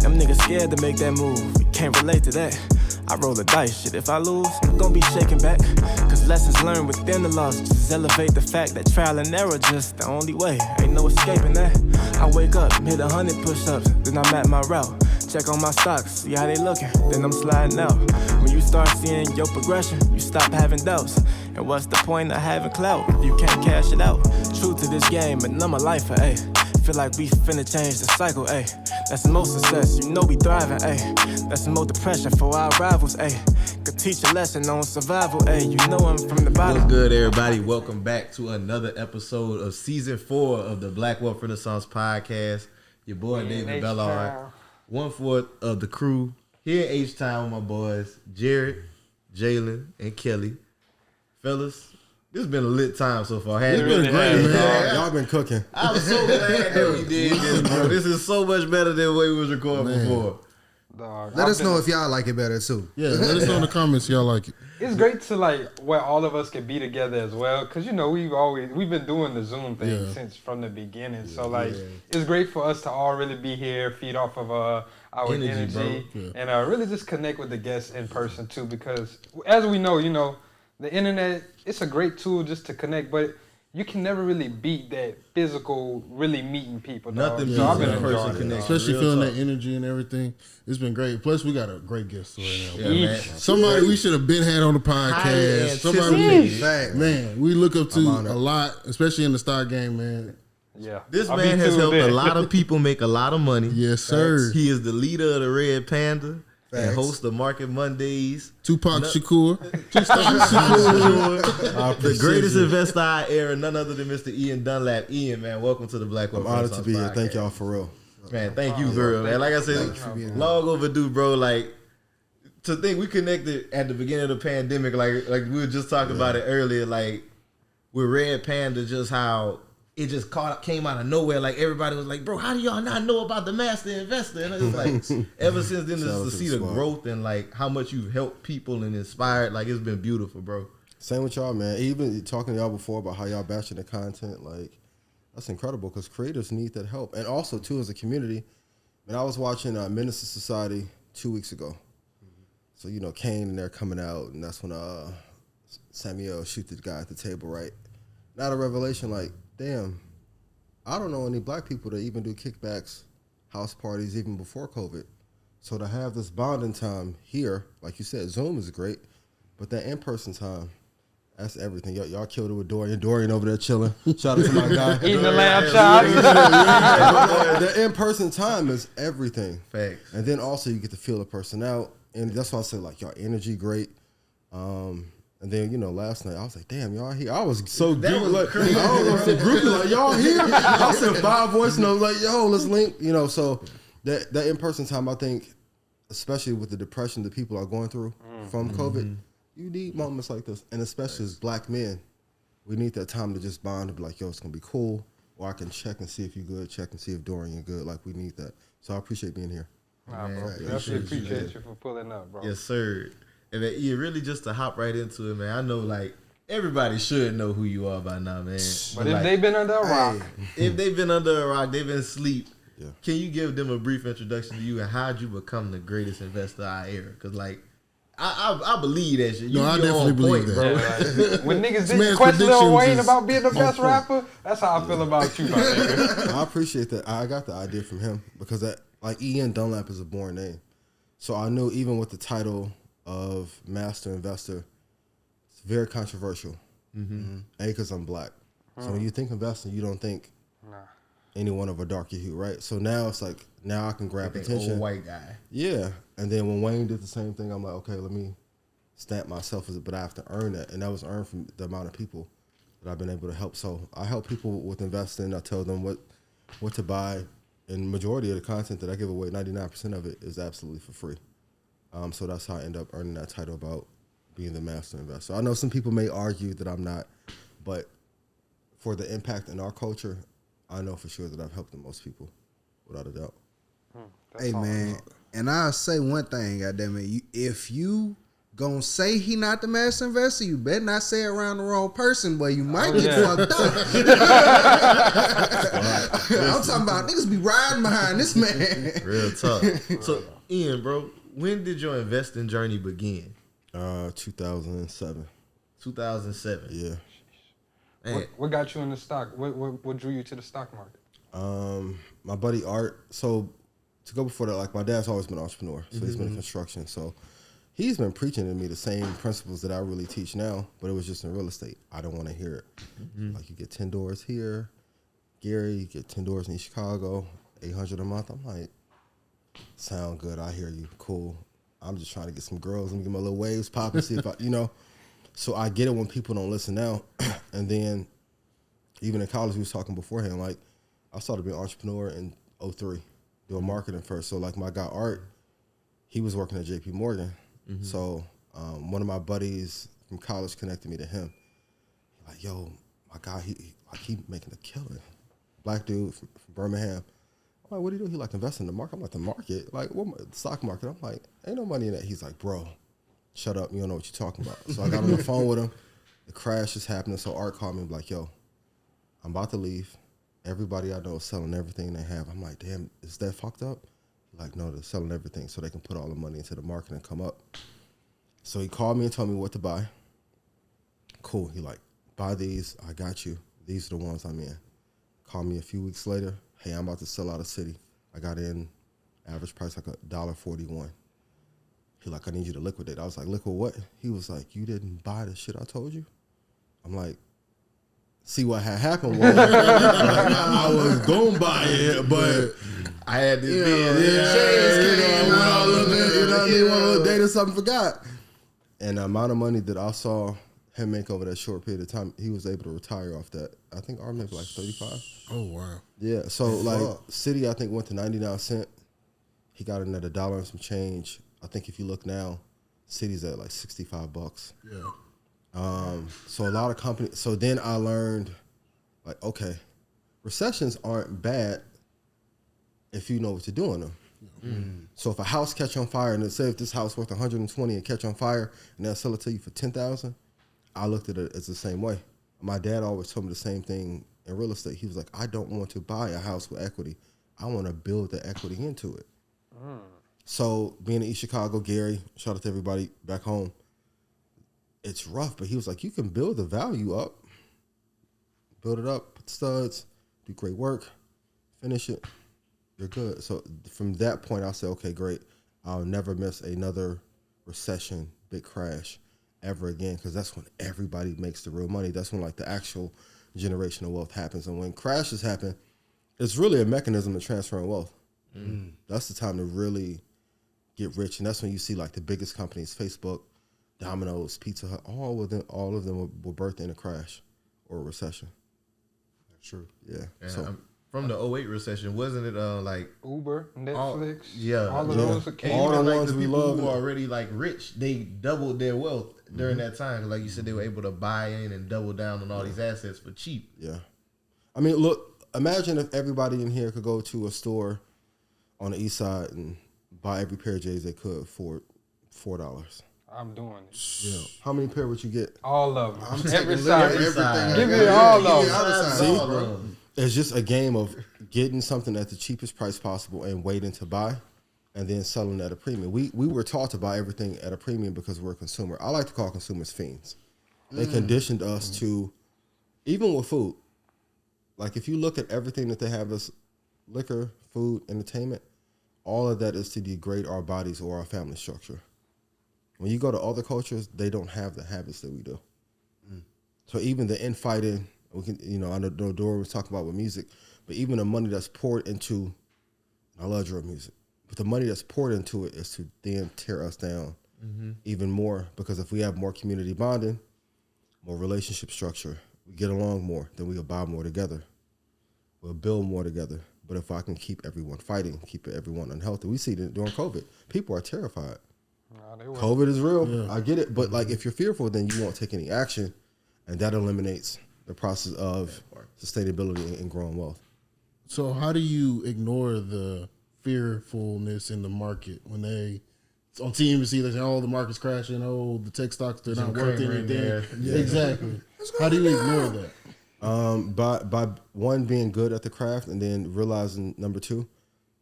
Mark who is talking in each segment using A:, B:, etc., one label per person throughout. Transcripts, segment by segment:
A: Them niggas scared to make that move, you can't relate to that. I roll the dice, shit, if I lose, I'm gon' be shaking back. Cause lessons learned within the loss just elevate the fact that trial and error just the only way, ain't no escaping that. I wake up, hit 100 push-ups, then I'm at my route. Check on my stocks, see how they looking, then I'm sliding out. When you start seeing your progression, you stop having doubts. And what's the point of having clout if you can't cash it out? True to this game, and I'm a lifer, ayy. Feel like we finna change the cycle, ayy. That's the most success, you know we thriving, ayy. That's the most depression for our rivals, ayy. Could teach a lesson on survival, ayy. You know I'm from the bottom.
B: What's good, everybody? Welcome back to another episode of Season 4 of the Black Wealth Renaissance Podcast. Your boy, David Bellard. 1/4 of the crew here in H-Town with my boys, Jared, Jalen, and Kelly. Fellas, this has been a lit time so far.
C: It's been great, man. Y'all been cooking.
B: I'm so glad that we did this, bro. This is so much better than the way we was recording before.
D: Dog,
C: Let us know if y'all like it better, too.
E: Yeah, let us know in the comments if y'all like it.
D: It's great to where all of us can be together as well, because you know we've been doing the Zoom thing since from the beginning. So it's great for us to all really be here, feed off of our energy and really just connect with the guests in person too. Because as we know, the internet, it's a great tool just to connect, but you can never really beat that physical, really meeting people.
B: Nothing beats
D: I've been
B: in person
D: enjoying
B: connection.
E: Especially feeling that energy and everything. It's been great. Plus, we got a great guest right now.
B: Yeah, man.
E: Somebody we should have been had on the podcast. Man, we look up to a lot, especially in the stock game, man.
D: Yeah,
B: this man has helped a lot of people make a lot of money.
E: Yes, sir.
B: He is the leader of the Red Panda. And host of Market Mondays.
E: Tupac Shakur.
B: The greatest investor I era, none other than Mr. Ian Dunlap. Ian, man, welcome to the Black Wealth.
C: I'm honored to be here. Thank y'all for real.
B: Man, thank you for real, man. Like I said, long overdue, bro. Like, to think we connected at the beginning of the pandemic, like we were just talking about it earlier, like with Red Panda, just how it just came out of nowhere. Like everybody was like, bro, how do y'all not know about the master investor? And it's like, ever since then, to see the growth and like how much you've helped people and inspired, like it's been beautiful, bro.
C: Same with y'all, man. Even talking to y'all before about how y'all bashing the content, like that's incredible because creators need that help. And also too, as a community, and I was watching Minister Society 2 weeks ago. So, Kane and they're coming out, and that's when Samuel shoot the guy at the table, right? Not a revelation, like, damn, I don't know any black people that even do kickbacks, house parties, even before COVID. So to have this bonding time here, like you said, Zoom is great, but that in-person time, that's everything. Y'all killed it with Dorian. Dorian over there chilling. Shout out to my guy.
D: Eating the lamb chops.
C: The in-person time is everything.
B: Facts.
C: And then also you get to feel the person out. And that's why I said, like, y'all energy great. And then, last night, I was like, damn, y'all here. I was so
B: That was
C: like,
B: crazy.
C: I was so groupie, like, y'all here? I sent 5 voice notes, like, yo, let's link. So that in-person time, I think, especially with the depression that people are going through from COVID, you need moments like this. And especially as black men, we need that time to just bond and be like, yo, it's going to be cool. Or I can check and see if you're good, check and see if Dorian good. Like, we need that. So I appreciate being here.
D: Nah, bro. Definitely appreciate you for pulling up, bro.
B: Yes, sir. And man, you really just to hop right into it, man. I know, like, everybody should know who you are by now, man.
D: But if they've been under a rock.
B: If they've been under a rock, they've been asleep.
C: Yeah.
B: Can you give them a brief introduction to you and how'd you become the greatest investor I era? Because, like, I believe that shit.
E: I definitely believe that.
B: bro.
D: Yeah, like, when niggas didn't question Lil Wayne about being the best rapper, that's how I feel about you, my nigga.
C: I appreciate that. I got the idea from him because that, like, Ian Dunlap is a born name. So I knew even with the title of Master Investor, it's very controversial. Because I'm black. So when you think investing, you don't think anyone of a darker hue, right? So now it's like, now I can grab attention.
B: Old white guy.
C: Yeah. And then when Wayne did the same thing, I'm like, okay, let me stamp myself as it, but I have to earn that. And that was earned from the amount of people that I've been able to help. So I help people with investing. I tell them what to buy. And majority of the content that I give away, 99% of it is absolutely for free. So that's how I end up earning that title about being the master investor. I know some people may argue that I'm not, but for the impact in our culture, I know for sure that I've helped the most people, without a doubt.
F: Hey, man, and I'll say one thing, goddammit. If you gonna say he not the master investor, you better not say it around the wrong person, but you might get fucked up. I'm talking about niggas be riding behind this man.
B: Real tough. So, Ian, bro, when did your investing journey begin?
C: 2007.
B: 2007.
C: Yeah.
D: What got you in the stock? What drew you to the stock market?
C: My buddy Art. So to go before that, like my dad's always been an entrepreneur. So he's been in construction. So he's been preaching to me the same principles that I really teach now, but it was just in real estate. I don't want to hear it. Like you get 10 doors here, Gary, you get 10 doors in Chicago, $800 a month. I'm like, sound good. I hear you. Cool. I'm just trying to get some girls and get my little waves popping, see if I, So I get it when people don't listen now. And then even in college, we was talking beforehand, like I started being an entrepreneur in 2003, doing marketing first. So like my guy Art, he was working at JP Morgan. So one of my buddies from college connected me to him. Like, yo, my guy, he making a killing. Black dude from Birmingham. I'm like, what do you do? He like investing in the market. I'm like, the market? Like, what? The stock market? I'm like, ain't no money in that. He's like, bro, shut up. You don't know what you're talking about. So I got on the phone with him. The crash is happening. So Art called me and was like, yo, I'm about to leave. Everybody I know is selling everything they have. I'm like, damn, is that fucked up? He's like, no, they're selling everything so they can put all the money into the market and come up. So he called me and told me what to buy. Cool. He like, buy these. I got you. These are the ones I'm in. Called me a few weeks later. Hey, I'm about to sell out of city. I got in average price like $1.41. He like, I need you to liquidate. I was like, liquid what? He was like, you didn't buy the shit I told you? I'm like, see what had happened was like, I was going to buy it, but
B: I had this
C: one day or something forgot. And the amount of money that I saw him make over that short period of time, he was able to retire off that. I think our made like 35.
E: Oh, wow.
C: Yeah, so like City, I think went to 99 cents. He got in at $1 and some change. I think if you look now, City's at like $65.
E: Yeah.
C: So a lot of companies. So then I learned, like, okay, recessions aren't bad if you know what to do in them. So if a house catch on fire, and say if this house worth 120 and catch on fire, and they'll sell it to you for 10,000, I looked at it as the same way. My dad always told me the same thing in real estate. He was like, I don't want to buy a house with equity. I want to build the equity into it. So being in East Chicago, Gary, shout out to everybody back home, it's rough, but he was like, you can build the value up, build it up, put studs, do great work, finish it, you're good. So from that point, I said, okay, great. I'll never miss another recession, big crash ever again, because that's when everybody makes the real money. That's when like the actual generational wealth happens. And when crashes happen, it's really a mechanism of transferring wealth. That's the time to really get rich. And that's when you see like the biggest companies, Facebook, Domino's, Pizza Hut, all of them were birthed in a crash or a recession.
E: That's true.
C: Yeah.
B: And
C: so
B: from the 2008 recession, wasn't it like
D: Uber, Netflix,
B: all
D: of those came.
C: All the
B: like
C: ones
B: the
C: we
B: people
C: love
B: who were already like rich, they doubled their wealth during that time. Like you said, they were able to buy in and double down on all these assets for cheap.
C: Yeah. I mean, look, imagine if everybody in here could go to a store on the east side and buy every pair of J's they could for $4.
D: I'm doing it.
C: Yeah. How many pair would you get?
D: All of them.
F: I'm
D: Every
F: taking
D: size.
F: everything.
D: Give me all of
F: Give me
D: them.
F: bro.
C: It's just a game of getting something at the cheapest price possible and waiting to buy and then selling at a premium. We were taught to buy everything at a premium because we're a consumer. I like to call consumers fiends. They conditioned us to, even with food, like if you look at everything that they have as liquor, food, entertainment, all of that is to degrade our bodies or our family structure. When you go to other cultures, they don't have the habits that we do. So even the infighting, we can, I know Dora was talking about with music, but even the money that's poured into, I love drill music, but the money that's poured into it is to then tear us down even more, because if we have more community bonding, more relationship structure, we get along more, then we'll buy more together. We'll build more together. But if I can keep everyone fighting, keep everyone unhealthy, we see it during COVID. People are terrified. COVID is real. Yeah. I get it. But like, if you're fearful, then you won't take any action, and that eliminates the process of sustainability and growing wealth.
E: So how do you ignore the fearfulness in the market when they on TMC, they say, "Oh, the market's crashing. Oh, the tech stocks they're not worth anything." Yeah. Exactly. How do you ignore that?
C: By one, being good at the craft, and then realizing, number two,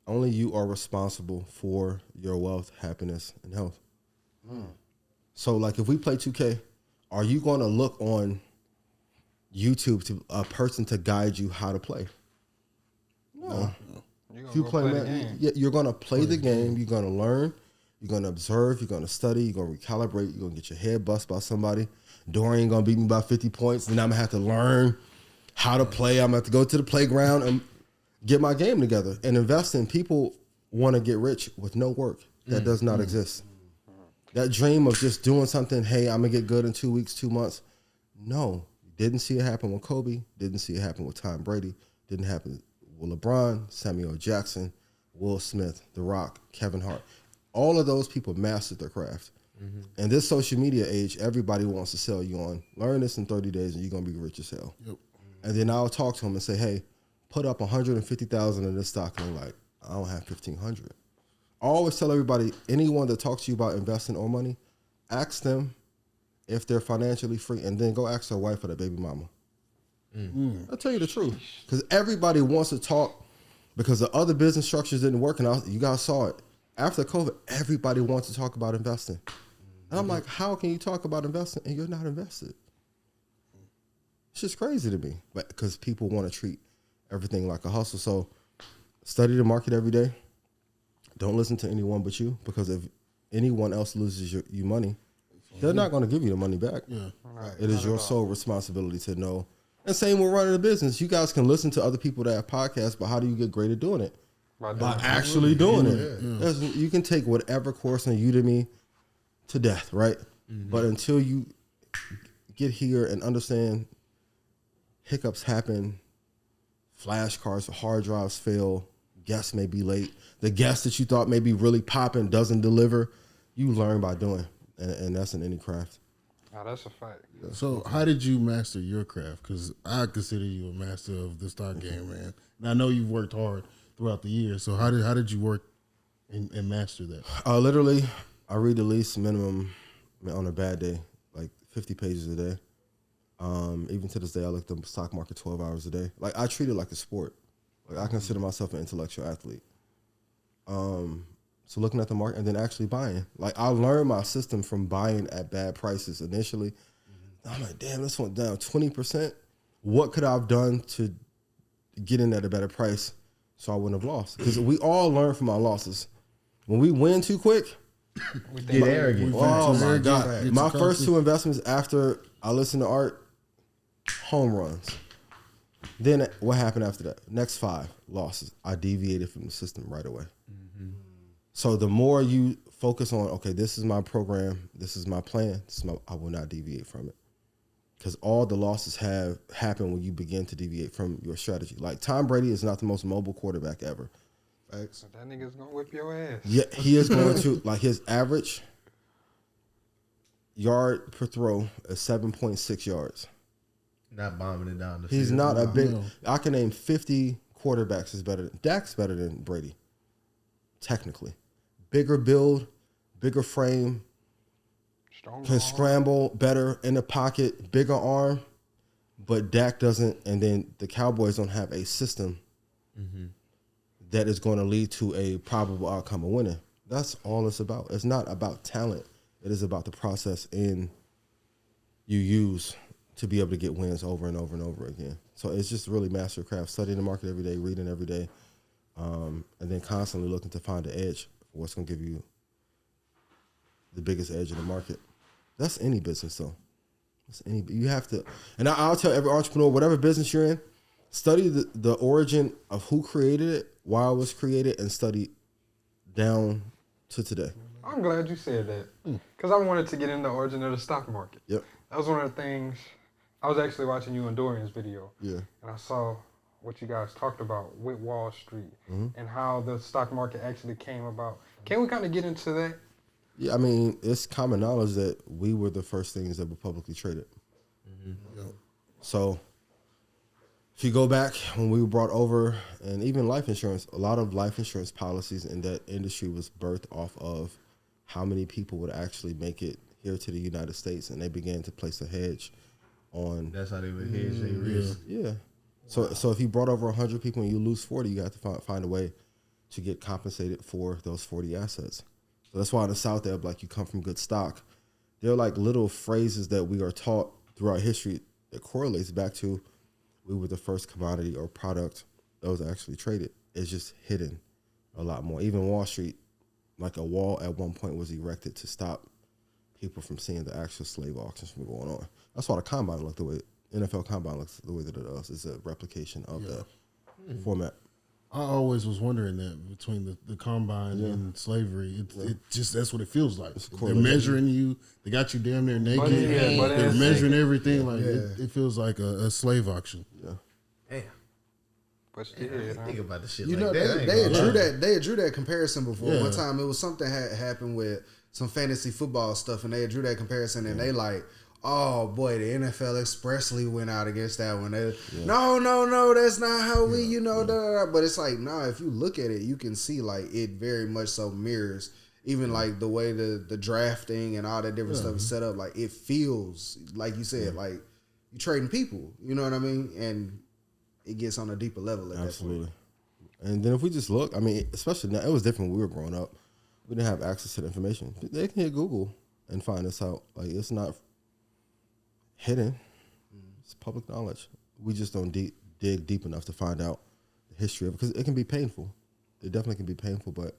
C: only you are responsible for your wealth, happiness, and health. So, like, if we play 2K, are you going to look on YouTube to a person to guide you how to play? No. If you play, you're going to play the game. You're going to learn. You're going to observe. You're going to study. You're going to recalibrate. You're going to get your head bust by somebody. Dorian going to beat me by 50 points. Then I'm going to have to learn how to play. I'm going to have to go to the playground and get my game together and invest in. People want to get rich with no work. That does not exist. That dream of just doing something, hey, I'm going to get good in 2 weeks, 2 months. No. Didn't see it happen with Kobe. Didn't see it happen with Tom Brady. Didn't happen with LeBron, Samuel Jackson, Will Smith, The Rock, Kevin Hart. All of those people mastered their craft. In this social media age, everybody wants to sell you on, learn this in 30 days and you're going to be rich as hell. Yep. And then I'll talk to them and say, hey, put up $150,000 in this stock. And they're like, I don't have $1,500. I always tell everybody, anyone that talks to you about investing or money, ask them if they're financially free, and then go ask their wife or their baby mama. I'll tell you the truth. Because everybody wants to talk because the other business structures didn't work, and you guys saw it. After COVID, everybody wants to talk about investing. And I'm like, how can you talk about investing and you're not invested? It's just crazy to me. But because people want to treat everything like a hustle. So study the market every day. Don't listen to anyone but you, because if anyone else loses you money, they're not going to give you the money back. Yeah. Right. It is your sole responsibility to know. And same with running a business. You guys can listen to other people that have podcasts, but how do you get great at doing it? By actually doing it. Yeah. You can take whatever course on Udemy to death, right? But until you get here and understand hiccups happen, flashcards, hard drives fail, guests may be late, the guest that you thought may be really popping doesn't deliver, you learn by doing. And that's in any craft.
D: Oh, that's a fact.
E: So how did you master your craft? Because I consider you a master of the stock game, man. And I know you've worked hard throughout the years. So how did you work and master that?
C: Literally, I read the least minimum on a bad day, like 50 pages a day. Even to this day, I look at the stock market 12 hours a day. Like, I treat it like a sport. Like, I consider myself an intellectual athlete. So looking at the market and then actually buying. Like, I learned my system from buying at bad prices initially. I'm like, damn, this went down 20%. What could I have done to get in at a better price so I wouldn't have lost? Because we all learn from our losses. When we win too quick,
B: we get arrogant.
C: Oh my God. My first two investments after I listened to Art, home runs. Then what happened after that? Next 5 losses. I deviated from the system right away. So the more you focus on, okay, this is my program, this is my plan, I will not deviate from it. Because all the losses have happened when you begin to deviate from your strategy. Like, Tom Brady is not the most mobile quarterback ever.
D: Facts. That nigga's going to whip your ass.
C: Yeah, he is going to, like, his average yard per throw is 7.6 yards.
B: Not bombing it down the
C: field. He's not a big, I can name 50 quarterbacks Dak's better than Brady, technically. Bigger build, bigger frame, can scramble better in the pocket, bigger arm, but Dak doesn't. And then the Cowboys don't have a system that is going to lead to a probable outcome of winning. That's all it's about. It's not about talent. It is about the process you use to be able to get wins over and over and over again. So it's just really master craft, studying the market every day, reading every day, and then constantly looking to find the edge. What's going to give you the biggest edge in the market? That's any business, though. You have to, and I'll tell every entrepreneur, whatever business you're in, study the origin of who created it, why it was created, and study down to today.
D: I'm glad you said that, because I wanted to get into the origin of the stock market.
C: Yep.
D: That was one of the things. I was actually watching you and Dorian's video, and I saw what you guys talked about with Wall Street and how the stock market actually came about. Can we kind of get into that?
C: Yeah, I mean, it's common knowledge that we were the first things that were publicly traded. So if you go back when we were brought over, and even life insurance, a lot of life insurance policies in that industry was birthed off of how many people would actually make it here to the United States, and they began to place a hedge on.
B: That's how they would hedge their risk.
C: Yeah. So if you brought over 100 people and you lose 40, you have to find a way to get compensated for those 40 assets. So that's why in the South, they're like, you come from good stock. They're like little phrases that we are taught throughout history that correlates back to we were the first commodity or product that was actually traded. It's just hidden a lot more. Even Wall Street, like a wall at one point was erected to stop people from seeing the actual slave auctions from going on. That's why the combine looked the way, NFL combine looks the way that it does. It's a replication of the format.
E: I always was wondering that between the combine and slavery, it just that's what it feels like. They're measuring you. They got you damn near naked. They're measuring everything. Like it feels like a slave auction.
B: Yeah. Damn.
D: But
B: think about the shit.
F: You know, they drew that comparison before. One time it was something had happened with some fantasy football stuff, and they drew that comparison, and they like, oh boy, the NFL expressly went out against that one. No, that's not how we, But it's like, nah, if you look at it, you can see like it very much so mirrors even like the way the drafting and all that different stuff is set up. Like it feels like you said, like you trading people. You know what I mean? And it gets on a deeper level at that point.
C: And then if we just look, I mean, especially now, it was different when we were growing up. We didn't have access to the information. They can hit Google and find this out. Like it's not hidden. It's public knowledge. We just don't dig deep enough to find out the history of it, because it can be painful. It definitely can be painful, but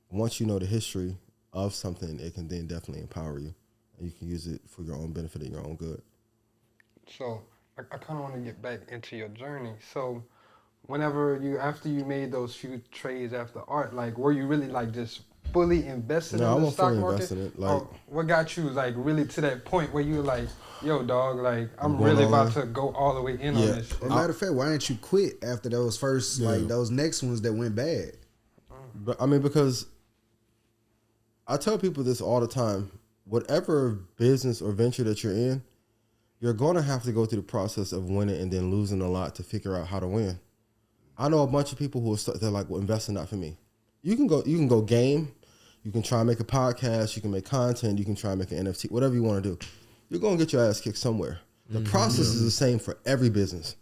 C: once you know the history of something, it can then definitely empower you, and you can use it for your own benefit and your own good.
D: So I kind of want to get back into your journey. So after you made those few trades after art, like were you really like just fully invested in the stock market? Or what got you like really to that point where you were like, yo dog, like I'm really about to go all the way in on this shit?
F: As a matter of fact, why didn't you quit after those first like those next ones that went bad?
C: But I mean, because I tell people this all the time, whatever business or venture that you're in, you're going to have to go through the process of winning and then losing a lot to figure out how to win. I know a bunch of people who they're like, well, investing not for me. You can go game, you can try and make a podcast, you can make content, you can try and make an NFT, whatever you want to do. You're going to get your ass kicked somewhere. The process is the same for every business.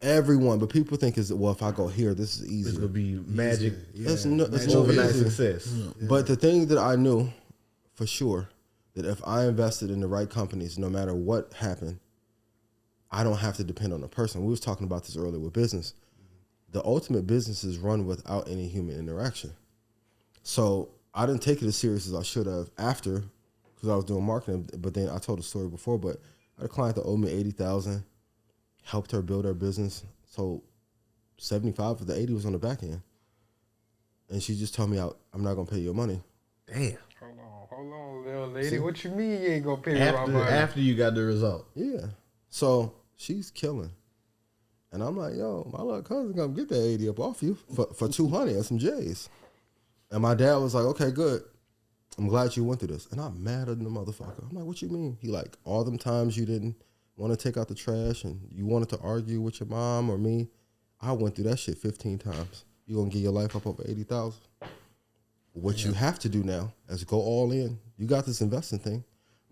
C: Everyone, but people think if I go here, this is easy.
B: It's gonna be magic.
C: It's no
B: overnight success.
C: Yeah. But the thing that I knew for sure, that if I invested in the right companies, no matter what happened, I don't have to depend on a person. We was talking about this earlier with business. The ultimate business is run without any human interaction. So I didn't take it as serious as I should have after, because I was doing marketing. But then I told the story before, but I had a client that owed me $80,000. Helped her build her business. So 75 of the 80 was on the back end. And she just told me, I'm not going to pay your money.
B: Damn.
D: Hold on, little lady. See? What you mean you ain't going to pay me my money?
B: After you got the result.
C: Yeah. So she's killing. And I'm like, yo, my little cousin going to get that 80 up off you for 200 and some J's. And my dad was like, okay, good. I'm glad you went through this. And I'm mad at the motherfucker. I'm like, what you mean? He like, all them times you didn't want to take out the trash and you wanted to argue with your mom or me, I went through that shit 15 times. You gonna give your life up over 80,000? What you have to do now is go all in. You got this investing thing.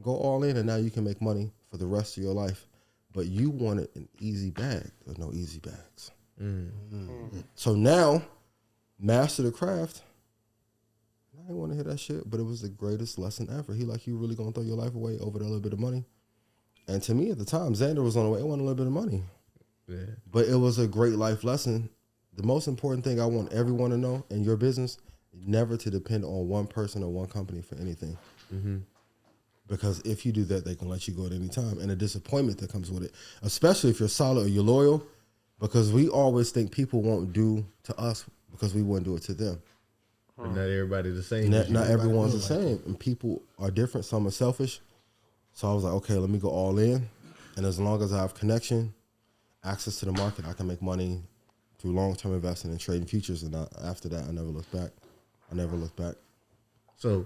C: Go all in, and now you can make money for the rest of your life. But you wanted an easy bag. There's no easy bags. So now, master the craft. I didn't want to hear that shit, but it was the greatest lesson ever. He like, you really gonna throw your life away over that little bit of money? And to me at the time, Xander was on the way. It wasn't a little bit of money. Yeah. But it was a great life lesson. The most important thing I want everyone to know in your business, never to depend on one person or one company for anything. Mm-hmm. Because if you do that, they can let you go at any time. And the disappointment that comes with it, especially if you're solid or you're loyal, because we always think people won't do to us because we wouldn't do it to them.
B: But not everybody the same.
C: Not everyone's the same. And people are different. Some are selfish. So I was like, okay, let me go all in. And as long as I have connection, access to the market, I can make money through long-term investing and trading futures. And after that, I never looked back.
B: So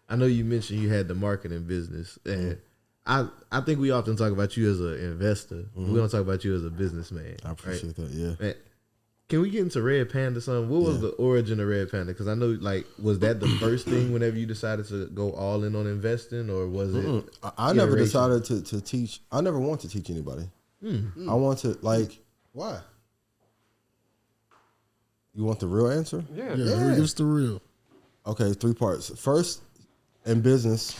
B: I know you mentioned you had the marketing business. And I think we often talk about you as an investor. Mm-hmm. We don't talk about you as a businessman.
C: I appreciate that, yeah.
B: Can we get into Red Panda son? What was the origin of Red Panda? Because I know, like, was that the first thing whenever you decided to go all in on investing, or was it?
C: I never decided to teach. I never want to teach anybody. I want to, like.
F: Why?
C: You want the real answer?
E: Yeah. It's the real.
C: Okay, 3 parts. First, in business,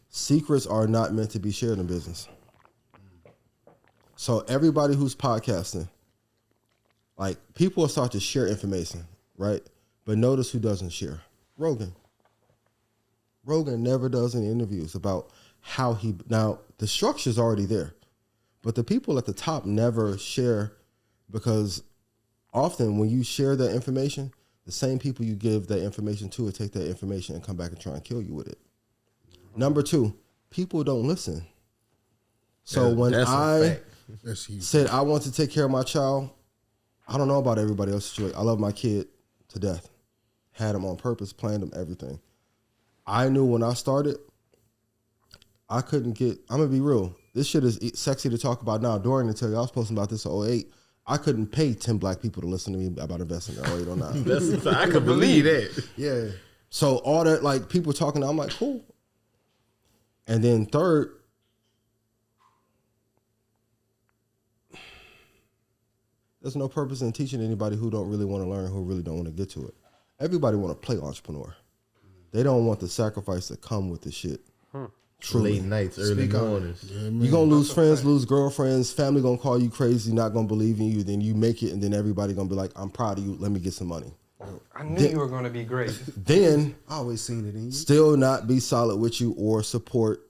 C: secrets are not meant to be shared in business. So everybody who's podcasting, like, people will start to share information, right? But notice who doesn't share. Rogan. Rogan never does any interviews about how he, now the structure's already there, but the people at the top never share, because often when you share that information, the same people you give that information to will take that information and come back and try and kill you with it. Number 2, people don't listen. So when I said I want to take care of my child, I don't know about everybody else's situation. I love my kid to death. Had him on purpose, planned him, everything. I knew when I started, I couldn't get, I'm going to be real. This shit is sexy to talk about now. Dorian to tell you, I was posting about this in 2008. I couldn't pay 10 black people to listen to me about investing in 2008 or 2009.
B: I could believe that.
F: Yeah.
C: So all that, like, people talking, I'm like, cool. And then third, there's no purpose in teaching anybody who don't really want to learn, who really don't want to get to it. Everybody want to play entrepreneur. They don't want the sacrifice that come with the shit. Truly.
B: Late nights, early mornings.
C: Yeah, you're going to lose friends, lose girlfriends. Family going to call you crazy, not going to believe in you. Then you make it, and then everybody going to be like, I'm proud of you. Let me get some money.
D: I knew you were going to be great.
C: Then,
F: I always seen it in you.
C: Still not be solid with you or support.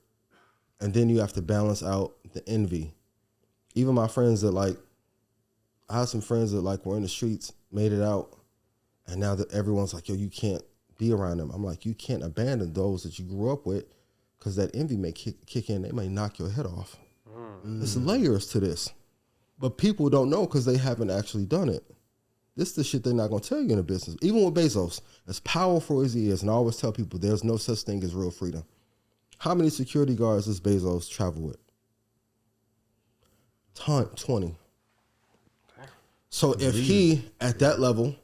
C: And then you have to balance out the envy. Even my friends that, like, I had some friends that, like, were in the streets, made it out, and now that everyone's like, yo, you can't be around them. I'm like, you can't abandon those that you grew up with, because that envy may kick in. They may knock your head off. There's layers to this. But people don't know because they haven't actually done it. This is the shit they're not going to tell you in a business. Even with Bezos, as powerful as he is, and I always tell people there's no such thing as real freedom. How many security guards does Bezos travel with? 20. So if he, at that level,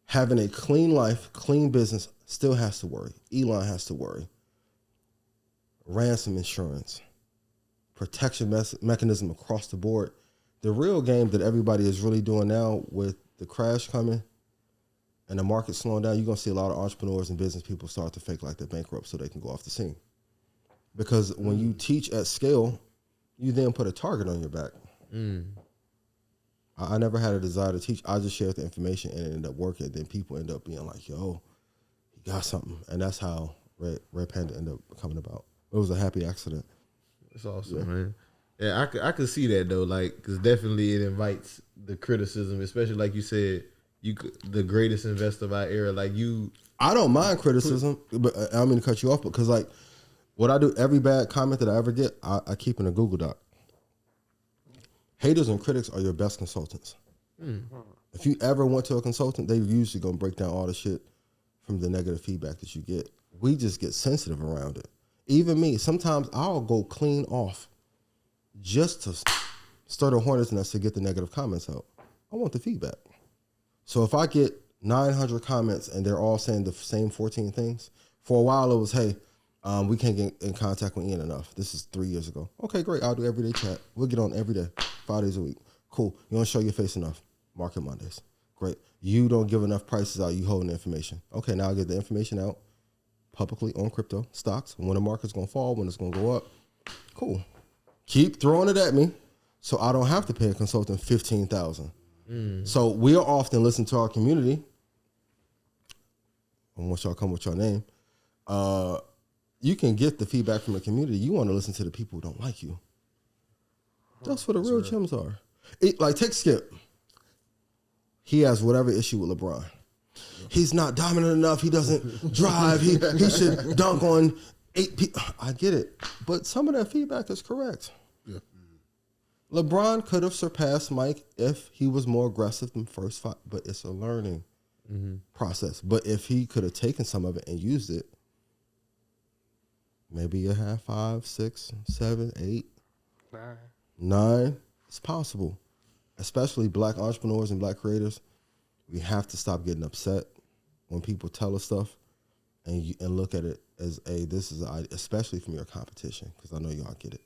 C: having a clean life, clean business, still has to worry. Elon has to worry. Ransom insurance, protection mechanism across the board. The real game that everybody is really doing now with the crash coming and the market slowing down, you're going to see a lot of entrepreneurs and business people start to fake like they're bankrupt so they can go off the scene. Because when you teach at scale, you then put a target on your back. I never had a desire to teach. I just shared the information and it ended up working. Then people end up being like, yo, he got something. And that's how Red Panda ended up coming about. It was a happy accident.
B: That's awesome, man. Yeah, I could see that though, like, because definitely it invites the criticism, especially like you said, the greatest investor of our era. Like you,
C: I don't mind criticism, but I don't mean to cut you off, because like what I do, every bad comment that I ever get, I keep in a Google Doc. Haters and critics are your best consultants. If you ever went to a consultant, they usually gonna break down all the shit from the negative feedback that you get. We just get sensitive around it. Even me, sometimes I'll go clean off just to stir the hornet's nest to get the negative comments out. I want the feedback. So if I get 900 comments and they're all saying the same 14 things, for a while it was, hey, we can't get in contact with Ian enough. This is 3 years ago. Okay, great. I'll do everyday chat. We'll get on every day, 5 days a week. Cool. You don't show your face enough. Market Mondays. Great. You don't give enough prices out. You holding the information. Okay, now I'll get the information out publicly on crypto, stocks, when the market's going to fall, when it's going to go up. Cool. Keep throwing it at me so I don't have to pay a consultant $15,000. So we are often listening to our community. And once y'all come with your name, you can get the feedback from the community. You want to listen to the people who don't like you. That's what the real gems are. Like, take Skip. He has whatever issue with LeBron. He's not dominant enough. He doesn't drive. He should dunk on 8 people. I get it. But some of that feedback is correct. Yeah. LeBron could have surpassed Mike if he was more aggressive than first 5, but it's a learning process. But if he could have taken some of it and used it, maybe you have 5, 6, 7, 8, 9. It's possible. especially black entrepreneurs and black creators, we have to stop getting upset when people tell us stuff and look at it as this is especially from your competition, because I know y'all get it.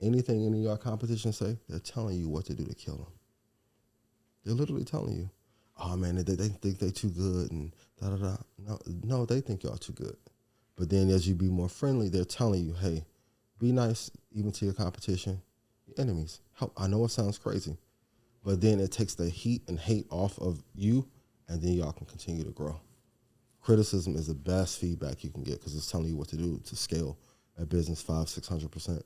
C: Anything any of y'all competition say, they're telling you what to do to kill them. They're literally telling you, oh man, they think they too good and da-da-da. No, they think y'all too good. But then as you be more friendly, they're telling you, hey, be nice even to your competition, your enemies. Help. I know it sounds crazy, but then it takes the heat and hate off of you, and then y'all can continue to grow. Criticism is the best feedback you can get because it's telling you what to do to scale a business 500-600%.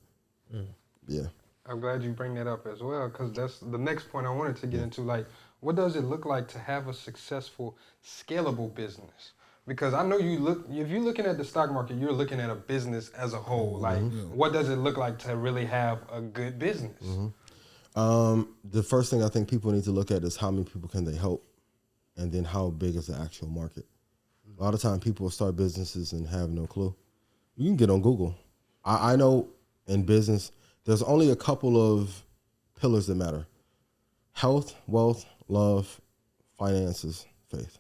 C: Yeah.
D: I'm glad you bring that up as well, because that's the next point I wanted to get into. Like, what does it look like to have a successful, scalable business? Because I know if you're looking at the stock market, you're looking at a business as a whole. Like, what does it look like to really have a good business?
C: The first thing I think people need to look at is how many people can they help, and then how big is the actual market. A lot of time people will start businesses and have no clue. You can get on Google. I know in business, there's only a couple of pillars that matter: health, wealth, love, finances, faith.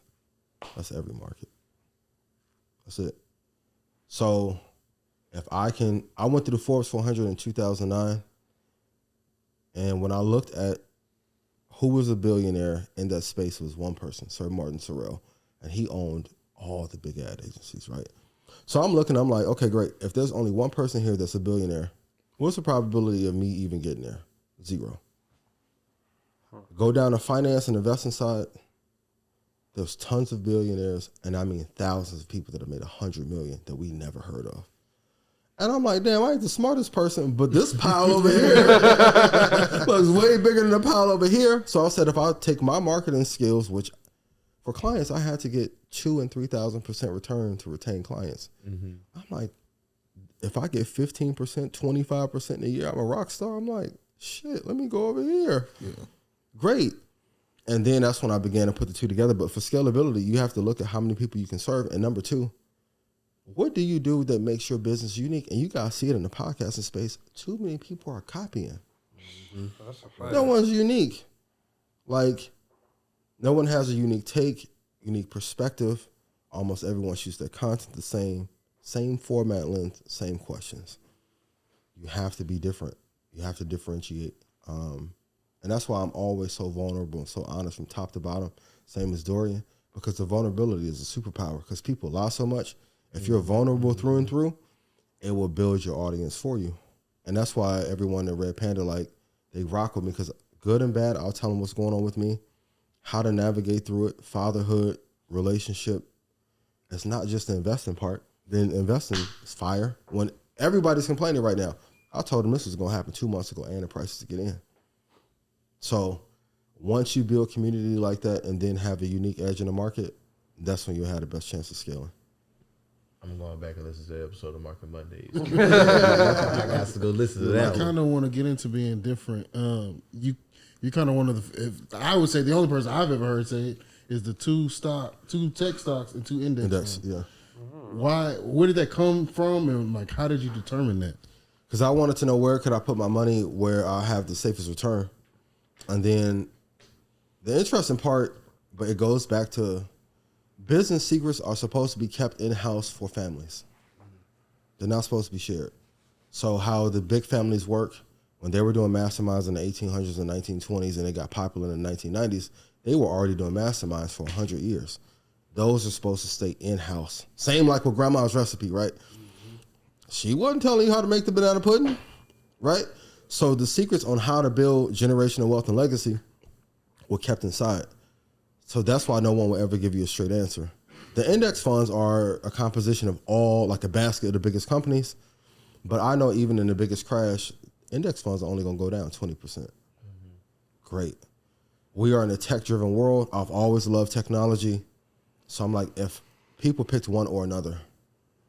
C: That's every market. That's it. So if I went through the Forbes 400 in 2009, and when I looked at who was a billionaire in that space, it was one person, Sir Martin Sorrell, and he owned all the big ad agencies, right? So I'm like, okay, great. If there's only one person here that's a billionaire, what's the probability of me even getting there? 0. Go down the finance and investing side, there's tons of billionaires, and I mean thousands of people that have made $100 million that we never heard of. And I'm like, damn, I ain't the smartest person, but this pile over here looks way bigger than the pile over here. So I said, if I take my marketing skills, which for clients, I had to get 2,000 and 3,000% return to retain clients. I'm like, if I get 15%, 25% in a year, I'm a rock star. I'm like, shit, let me go over here. Yeah. Great. And then that's when I began to put the two together. But for scalability, you have to look at how many people you can serve. And number 2, what do you do that makes your business unique? And you guys see it in the podcasting space. Too many people are copying.
D: That's a fact.
C: No one's unique. Like, no one has a unique take, unique perspective. Almost everyone shoots their content the same format length, same questions. You have to be different. You have to differentiate. And that's why I'm always so vulnerable and so honest from top to bottom, same as Dorian, because the vulnerability is a superpower, because people lie so much. If you're vulnerable through and through, it will build your audience for you. And that's why everyone at Red Panda, like, they rock with me, because good and bad, I'll tell them what's going on with me, how to navigate through it, fatherhood, relationship. It's not just the investing part. Then investing is fire. When everybody's complaining right now, I told them this was going to happen 2 months ago and the prices to get in. So once you build community like that and then have a unique edge in the market, that's when you'll have the best chance of scaling.
B: I'm going back and listen to the episode of Market Mondays. I got to go listen to that.
E: I kind of want to get into being different. You kind of one of the, I would say the only person I've ever heard say it is the two tech stocks and 2 index funds.
C: Yeah.
E: Where did that come from, and like how did you determine that?
C: Because I wanted to know where could I put my money where I have the safest return. And then the interesting part, but it goes back to business secrets are supposed to be kept in-house for families. They're not supposed to be shared. So how the big families work, when they were doing masterminds in the 1800s and 1920s and they got popular in the 1990s, they were already doing masterminds for 100 years. Those are supposed to stay in-house. Same like with grandma's recipe, right? She wasn't telling you how to make the banana pudding, right? So the secrets on how to build generational wealth and legacy were kept inside. So that's why no one will ever give you a straight answer. The index funds are a composition of all, like a basket of the biggest companies. But I know even in the biggest crash, index funds are only going to go down 20%. Great. We are in a tech-driven world. I've always loved technology. So I'm like, if people picked one or another,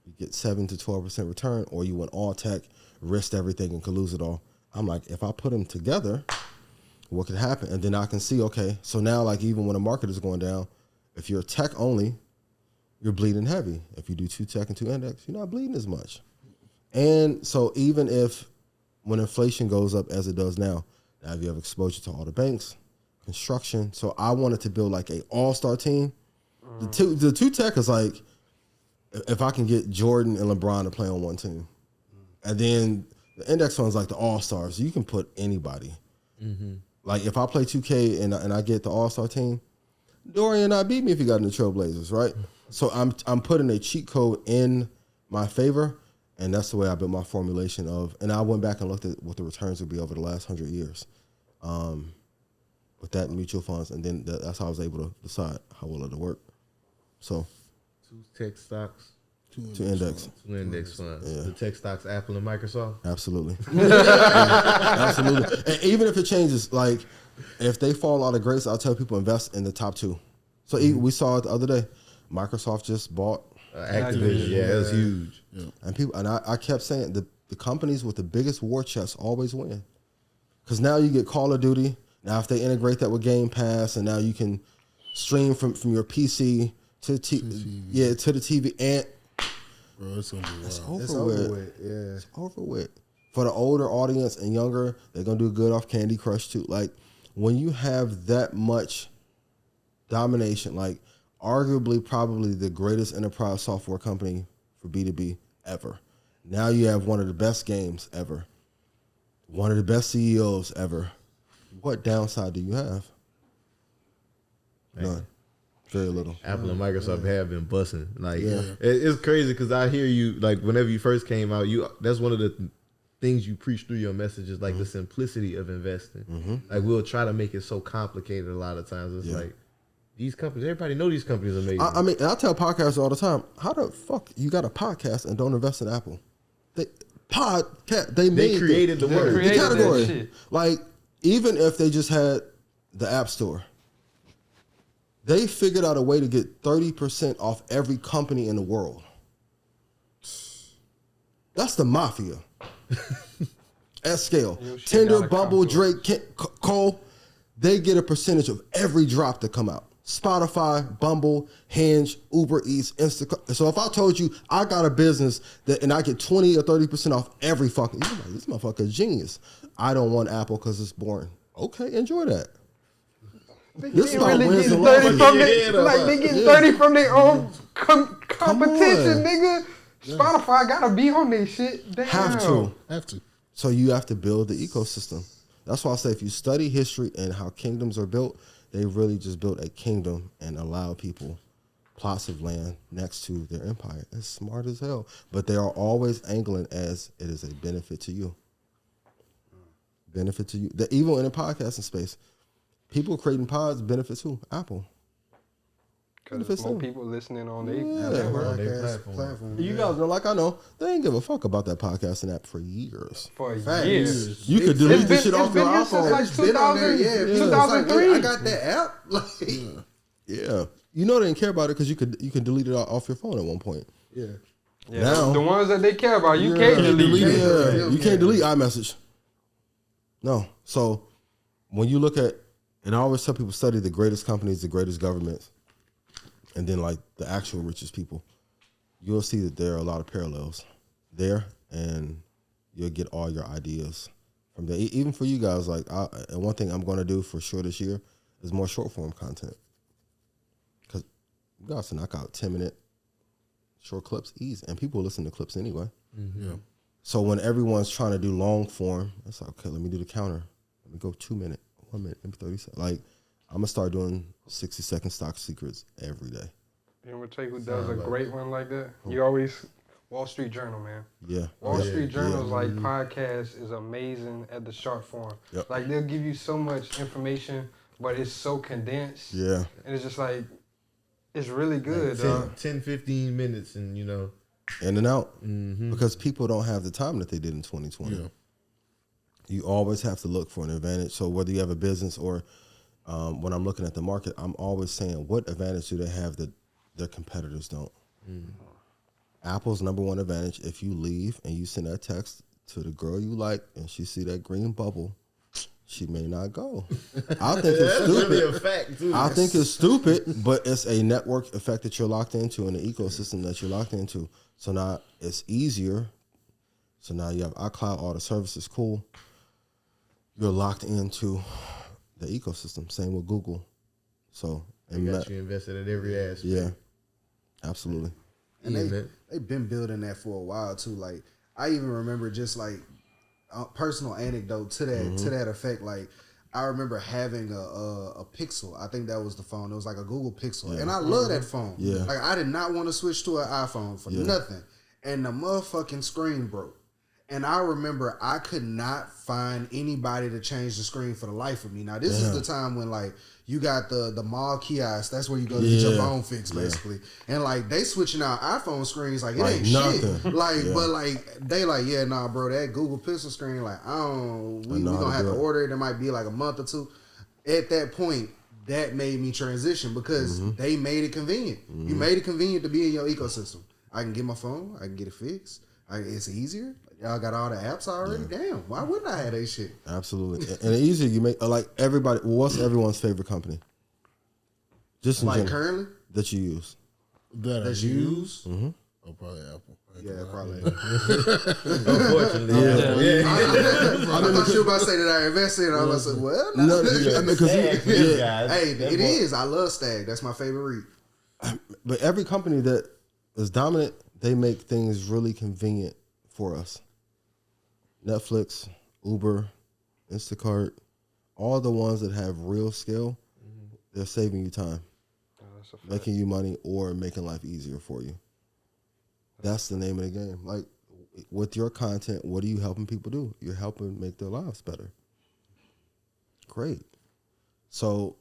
C: you get 7 to 12% return, or you went all tech, risked everything, and could lose it all. I'm like, if I put them together, what could happen? And then I can see, okay, so now like even when the market is going down, if you're tech only, you're bleeding heavy. If you do 2 tech and 2 index, you're not bleeding as much. And so even if when inflation goes up as it does now, Now you have exposure to all the banks, construction. So I wanted to build like a all-star team. The two tech is like, if I can get Jordan and LeBron to play on one team. And then the index one's like the all-stars. You can put anybody. Like if I play 2K and I get the all-star team, Dorian not beat me if he got in the Trailblazers, right? So I'm putting a cheat code in my favor, and that's the way I built my formulation of. And I went back and looked at what the returns would be over the last 100 years, with that mutual funds, and then that's how I was able to decide how well it'll work. So,
B: 2 tech stocks,
C: 2 index,
B: 2 index funds.
C: Yeah.
B: The tech stocks, Apple and Microsoft.
C: Absolutely, absolutely. And even if it changes, like if they fall out of grace, I'll tell people invest in the top 2. So we saw it the other day. Microsoft just bought
B: Activision. Yeah, it was huge.
E: Yeah.
C: And people, and I kept saying the companies with the biggest war chests always win, because now you get Call of Duty. Now if they integrate that with Game Pass, and now you can stream from your PC to the TV. To the TV, and
E: Bro, it's gonna be wild.
C: it's over,
F: It's over
C: with.
F: with. Yeah.
C: It's over with. For the older audience and younger, they're gonna do good off Candy Crush too. Like when you have that much domination, like arguably probably the greatest enterprise software company for B2B ever. Now you have one of the best games ever. One of the best CEOs ever. What downside do you have? None. Very little.
B: Apple and Microsoft have been busting. Like
C: Yeah.
B: it's crazy because I hear you like whenever you first came out, that's one of the things you preach through your messages, like the simplicity of investing. Like we'll try to make it so complicated a lot of times. It's like these companies, everybody know these companies are amazing.
C: I mean, and I tell podcasters all the time, how the fuck you got a podcast and don't invest in Apple? They
B: created the word.
C: the
D: created
C: category.
D: that shit.
C: Like, even if they just had the App Store, they figured out a way to get 30% off every company in the world. That's the mafia. At scale.
D: Your shit
C: Tinder,
D: gotta
C: Bumble,
D: come through.
C: Drake, Cole, they get a percentage of every drop that come out. Spotify, Bumble, Hinge, Uber Eats, Instacart. So if I told you I got a business and I get 20 or 30% off every fucking, you're like, this motherfucker is genius. I don't want Apple because it's boring. Okay, enjoy that. This is about
D: really
C: wins
D: getting
C: and
D: 30
C: losses.
D: from they getting 30 from their own competition,
C: on.
D: nigga. Spotify gotta be on their shit. Damn.
C: Have to.
E: Have to.
C: So you have to build the ecosystem. That's why I say if you study history and how kingdoms are built, they really just built a kingdom and allow people plots of land next to their empire. It's smart as hell. But they are always angling as it is a benefit to you. Benefit to you. Even in the podcasting space, people creating pods benefit who? Apple.
D: Because there's more people listening on their
F: Podcast platform.
C: You guys know, like I know, they ain't give a fuck about that podcasting app for years.
D: for
F: Facts.
D: years.
C: You could delete this shit
D: it's
C: off your
D: been here since
C: iPhone.
D: like
F: It's been on there,
D: 2000,
F: yeah.
D: 2003.
F: I got that app. Like,
C: Yeah. You know they didn't care about it because you could delete it off your phone at one point.
F: yeah.
D: Yeah,
C: Now-
D: the ones that they care about, you can't delete.
C: Yeah,
D: it.
C: you can't delete iMessage. No. So when you look at, and I always tell people study the greatest companies, the greatest governments, and then like the actual richest people, you'll see that there are a lot of parallels there, and you'll get all your ideas from there. Even for you guys, like, and one thing I'm going to do for sure this year is more short form content, because you guys can knock out 10-minute short clips easy, and people listen to clips anyway.
E: Yeah.
C: So when everyone's trying to do long form, it's like, okay, let me do the counter. Let me go 2 minute, 1 minute, maybe 30 seconds. Like, I'm going to start doing 60-second stock secrets every day.
D: You know what, tell you who does a great one like that? You always, Wall Street Journal, man.
C: Yeah.
D: Wall
C: Yeah.
D: Street Journal's
C: Yeah.
D: like podcast is amazing at the short form.
C: Yep.
D: Like they'll give you so much information, but it's so condensed.
C: Yeah.
D: And it's just like, it's really good,
B: 10, 15 minutes and, you know.
C: In and out. Because people don't have the time that they did in 2020.
E: Yeah.
C: You always have to look for an advantage. So whether you have a business or when I'm looking at the market, I'm always saying, what advantage do they have that their competitors don't? Apple's number one advantage, if you leave and you send that text to the girl you like and she see that green bubble, she may not go. I think it's
B: That's
C: stupid.
B: really a fact, too.
C: I think it's stupid, but it's a network effect that you're locked into and an ecosystem that you're locked into. So now it's easier. So now you have iCloud, all the services, cool. you're locked into the ecosystem. Same with Google. So
B: they got you invested in every aspect.
C: Yeah, absolutely.
F: And they've been building that for a while too. Like I even remember just like a personal anecdote to that effect. Like I remember having a Pixel. I think that was the phone. It was like a Google Pixel, and I love that phone.
C: Yeah,
F: like I did not want to switch to an iPhone for nothing. And the motherfucking screen broke. And I remember I could not find anybody to change the screen for the life of me. Now this is the time when like you got the mall kiosk. That's where you go to get your phone fixed, basically. And like they switching out iPhone screens like it ain't
C: nothing.
F: Shit. Like, but like they like, yeah, nah, bro, that Google Pixel screen, like we gonna have to order it. It might be like a month or two. At that point, that made me transition because they made it convenient. You made it convenient to be in your ecosystem. I can get my phone. I can get it fixed. It's easier. Y'all got all the apps already. Damn, why wouldn't I have that shit?
C: Absolutely. And the easier you make, like everybody. What's everyone's favorite company? Just in
F: like
C: general,
F: currently
C: that you use.
E: That you use?
C: Mm-hmm.
E: Oh, probably Apple.
F: Yeah, probably.
B: Unfortunately,
F: I thought you were about to say that I invested. I was like, well, no. Hey, it is. I love Stag. That's my favorite read.
C: But every company that is dominant, they make things really convenient for us. Netflix, Uber, Instacart, all the ones that have real scale, they're saving you time, making you money, or making life easier for you. That's the name of the game. Like, with your content, what are you helping people do? You're helping make their lives better. Great. So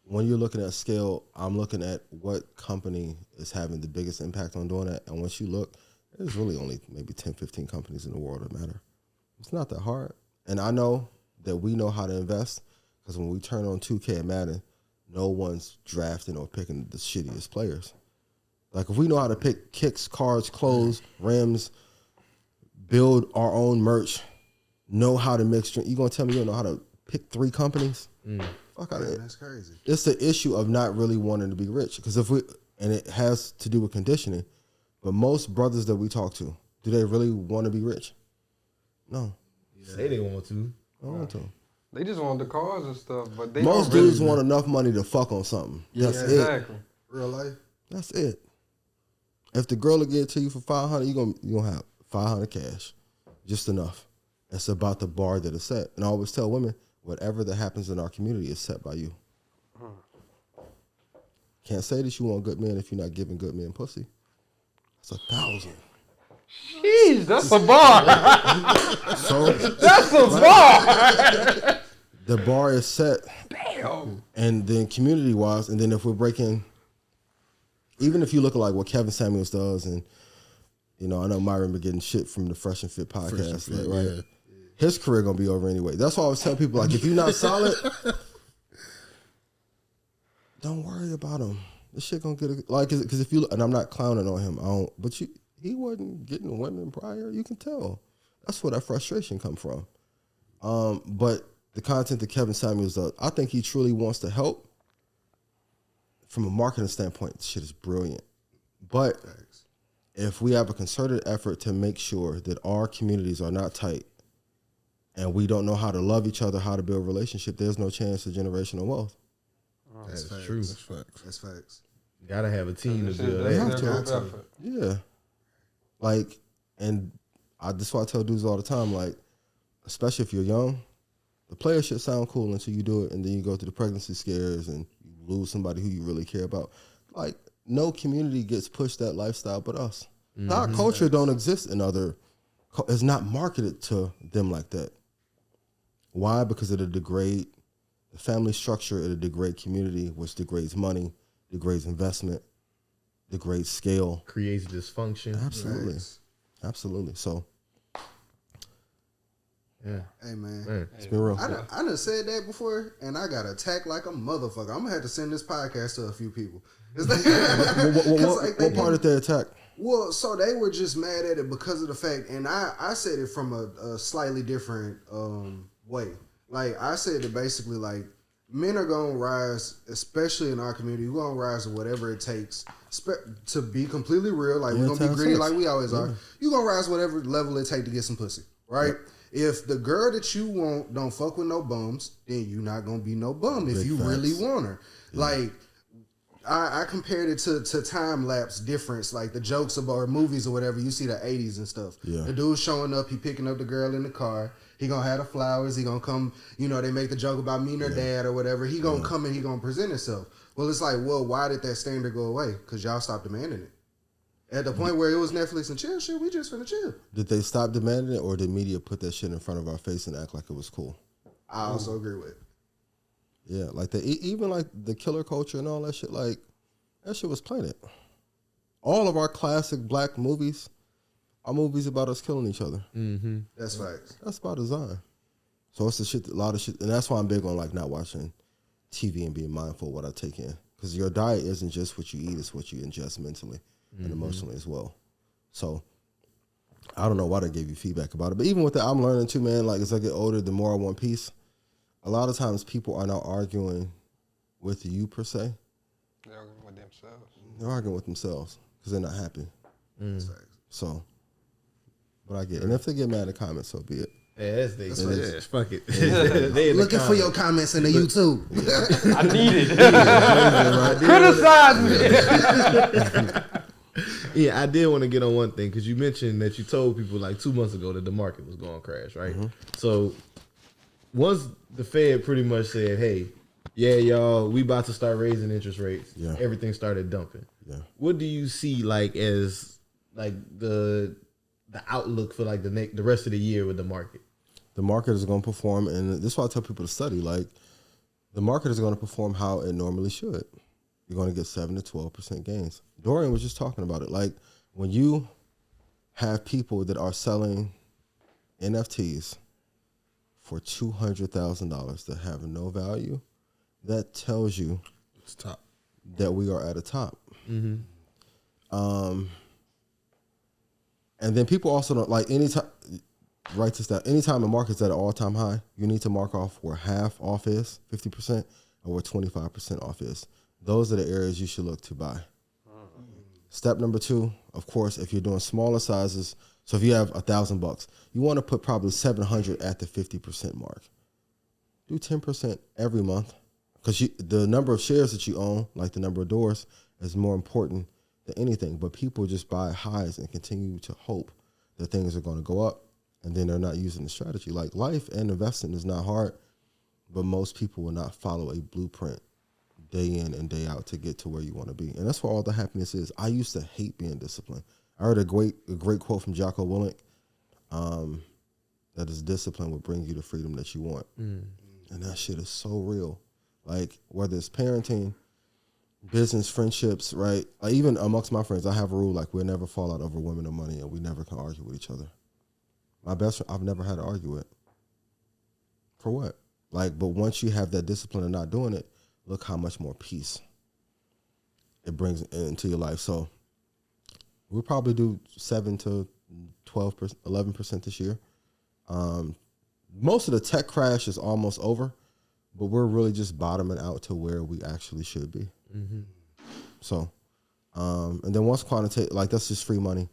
C: when you're looking at scale, I'm looking at what company is having the biggest impact on doing that. And once you look, there's really only maybe 10, 15 companies in the world that matter. It's not that hard. And I know that we know how to invest because when we turn on 2K and Madden, no one's drafting or picking the shittiest players. Like, if we know how to pick kicks, cards, clothes, rims, build our own merch, know how to mix, you going to tell me you don't know how to pick 3 companies? Fuck out of it.
F: That's crazy.
C: It's the issue of not really wanting to be rich. Because and it has to do with conditioning, but most brothers that we talk to, do they really want to be rich? No.
B: Say they want to.
C: I don't want to.
D: They just want the cars and stuff, but they
C: most
D: don't
C: dudes want enough money to fuck on something. That's it.
D: Exactly.
F: Real life.
C: That's it. If the girl will get it to you for $500, you're gonna have $500 cash, just enough. It's about the bar that is set. And I always tell women, whatever that happens in our community is set by you. Can't say that you want good men if you're not giving good men pussy. That's 1,000.
D: Jeez, that's a bar.
C: So
D: That's a bar.
C: the bar is set.
D: Damn.
C: And then community-wise, and then if we're breaking, even if you look at like what Kevin Samuels does, and you know, I know Myron been getting shit from the Fresh and Fit podcast, right? Yeah. His career gonna be over anyway. That's why I always tell people, like, if you're not solid, don't worry about him. This shit gonna get because if you, and I'm not clowning on him, but he wasn't getting women prior. You can tell. That's where that frustration come from. But the content that Kevin Samuels does, I think he truly wants to help. From a marketing standpoint, shit is brilliant. But if we have a concerted effort to make sure that our communities are not tight and we don't know how to love each other, how to build a relationship, there's no chance of generational wealth.
B: That's true.
F: That's facts.
B: You gotta have a team to build.
C: They have to. Yeah. Like, and that's why I tell dudes all the time, like, especially if you're young, the player shit sound cool until you do it, and then you go through the pregnancy scares and you lose somebody who you really care about. Like, no community gets pushed that lifestyle but us. Our culture don't exist in other, it's not marketed to them like that. Why? Because it'll degrade the family structure, it'll degrade community, which degrades money, degrades investment, degrades scale.
B: Creates dysfunction.
C: Absolutely.
F: Nice.
C: Absolutely. So,
B: yeah.
F: Hey, man.
C: It's been real.
F: I done said that before, and I got attacked like a motherfucker. I'm going to have to send this podcast to a few people.
C: What part did they attack?
F: Well, so they were just mad at it because of the fact, and I said it from a slightly different way. Like, I said it basically like, men are going to rise, especially in our community. We're going to rise to whatever it takes to be completely real. Like, we're going to be greedy like we always are. You're going to rise whatever level it takes to get some pussy, right? If the girl that you want don't fuck with no bums, then you not gonna be no bum if you
C: facts.
F: really want her. Yeah. Like I compared it to time lapse difference, like the jokes about or movies or whatever. You see the 80s and stuff. Yeah. The dude showing up, he picking up the girl in the car. He gonna have the flowers. He gonna come. You know, they make the joke about meeting her dad or whatever. He gonna come and he gonna present himself. Well, it's like, well, why did that standard go away? Because y'all stopped demanding it. At the point where it was Netflix and chill shit, we just finna chill.
C: Did they stop demanding it, or did media put that shit in front of our face and act like it was cool?
F: I also agree with.
C: Yeah, like even like the killer culture and all that shit, like that shit was planted. All of our classic black movies are movies about us killing each other.
B: Mm-hmm.
F: That's facts.
C: That's by design. So it's the shit, a lot of shit, and that's why I'm big on like not watching TV and being mindful of what I take in, because your diet isn't just what you eat; it's what you ingest mentally and emotionally as well. So I don't know why they gave you feedback about it, but even with that, I'm learning too, man. Like as I get older, the more I want peace. A lot of times people are not arguing with you per se.
D: They're arguing with themselves.
C: They're arguing with themselves because they're not happy. So, but I get it. And if they get mad in the comments, so be it.
B: Yeah, that's fuck it. They
F: looking for your comments in the YouTube.
D: I need it. Criticize me.
B: Yeah, I did want to get on one thing because you mentioned that you told people like 2 months ago that the market was going to crash, right? Mm-hmm. So once the Fed pretty much said, hey, yeah, y'all, we about to start raising interest rates. Yeah. Everything started dumping. Yeah. What do you see like as like the outlook for like the rest of the year with the market?
C: The market is going to perform, and this is why I tell people to study. Like the market is going to perform how it normally should. You're going to get 7 to 12% gains. Dorian was just talking about it. Like when you have people that are selling NFTs for $200,000 that have no value, that tells you
E: it's top.
C: That we are at a top. Mm-hmm. And then people also don't like anytime. Write this down. Anytime the market's at an all-time high, you need to mark off where half off is, 50%, or where 25% off is. Those are the areas you should look to buy. Step number 2, of course, if you're doing smaller sizes, so if you have $1,000, you want to put probably 700 at the 50% mark. Do 10% every month, because the number of shares that you own, like the number of doors, is more important than anything. But people just buy highs and continue to hope that things are going to go up, and then they're not using the strategy. Like life and investing is not hard, but most people will not follow a blueprint day in and day out to get to where you want to be. And that's where all the happiness is. I used to hate being disciplined. I heard a great quote from Jocko Willink, that is discipline will bring you the freedom that you want. And that shit is so real. Like whether it's parenting, business, friendships, right? Like even amongst my friends, I have a rule like we'll never fall out over women or money, and we never can argue with each other. My best friend, I've never had to argue with. For what? Like, but once you have that discipline of not doing it, look how much more peace it brings into your life. So we'll probably do 7 to 12%, 11% this year. Most of the tech crash is almost over, but we're really just bottoming out to where we actually should be. Mm-hmm. So, and then once quantitative, like that's just free money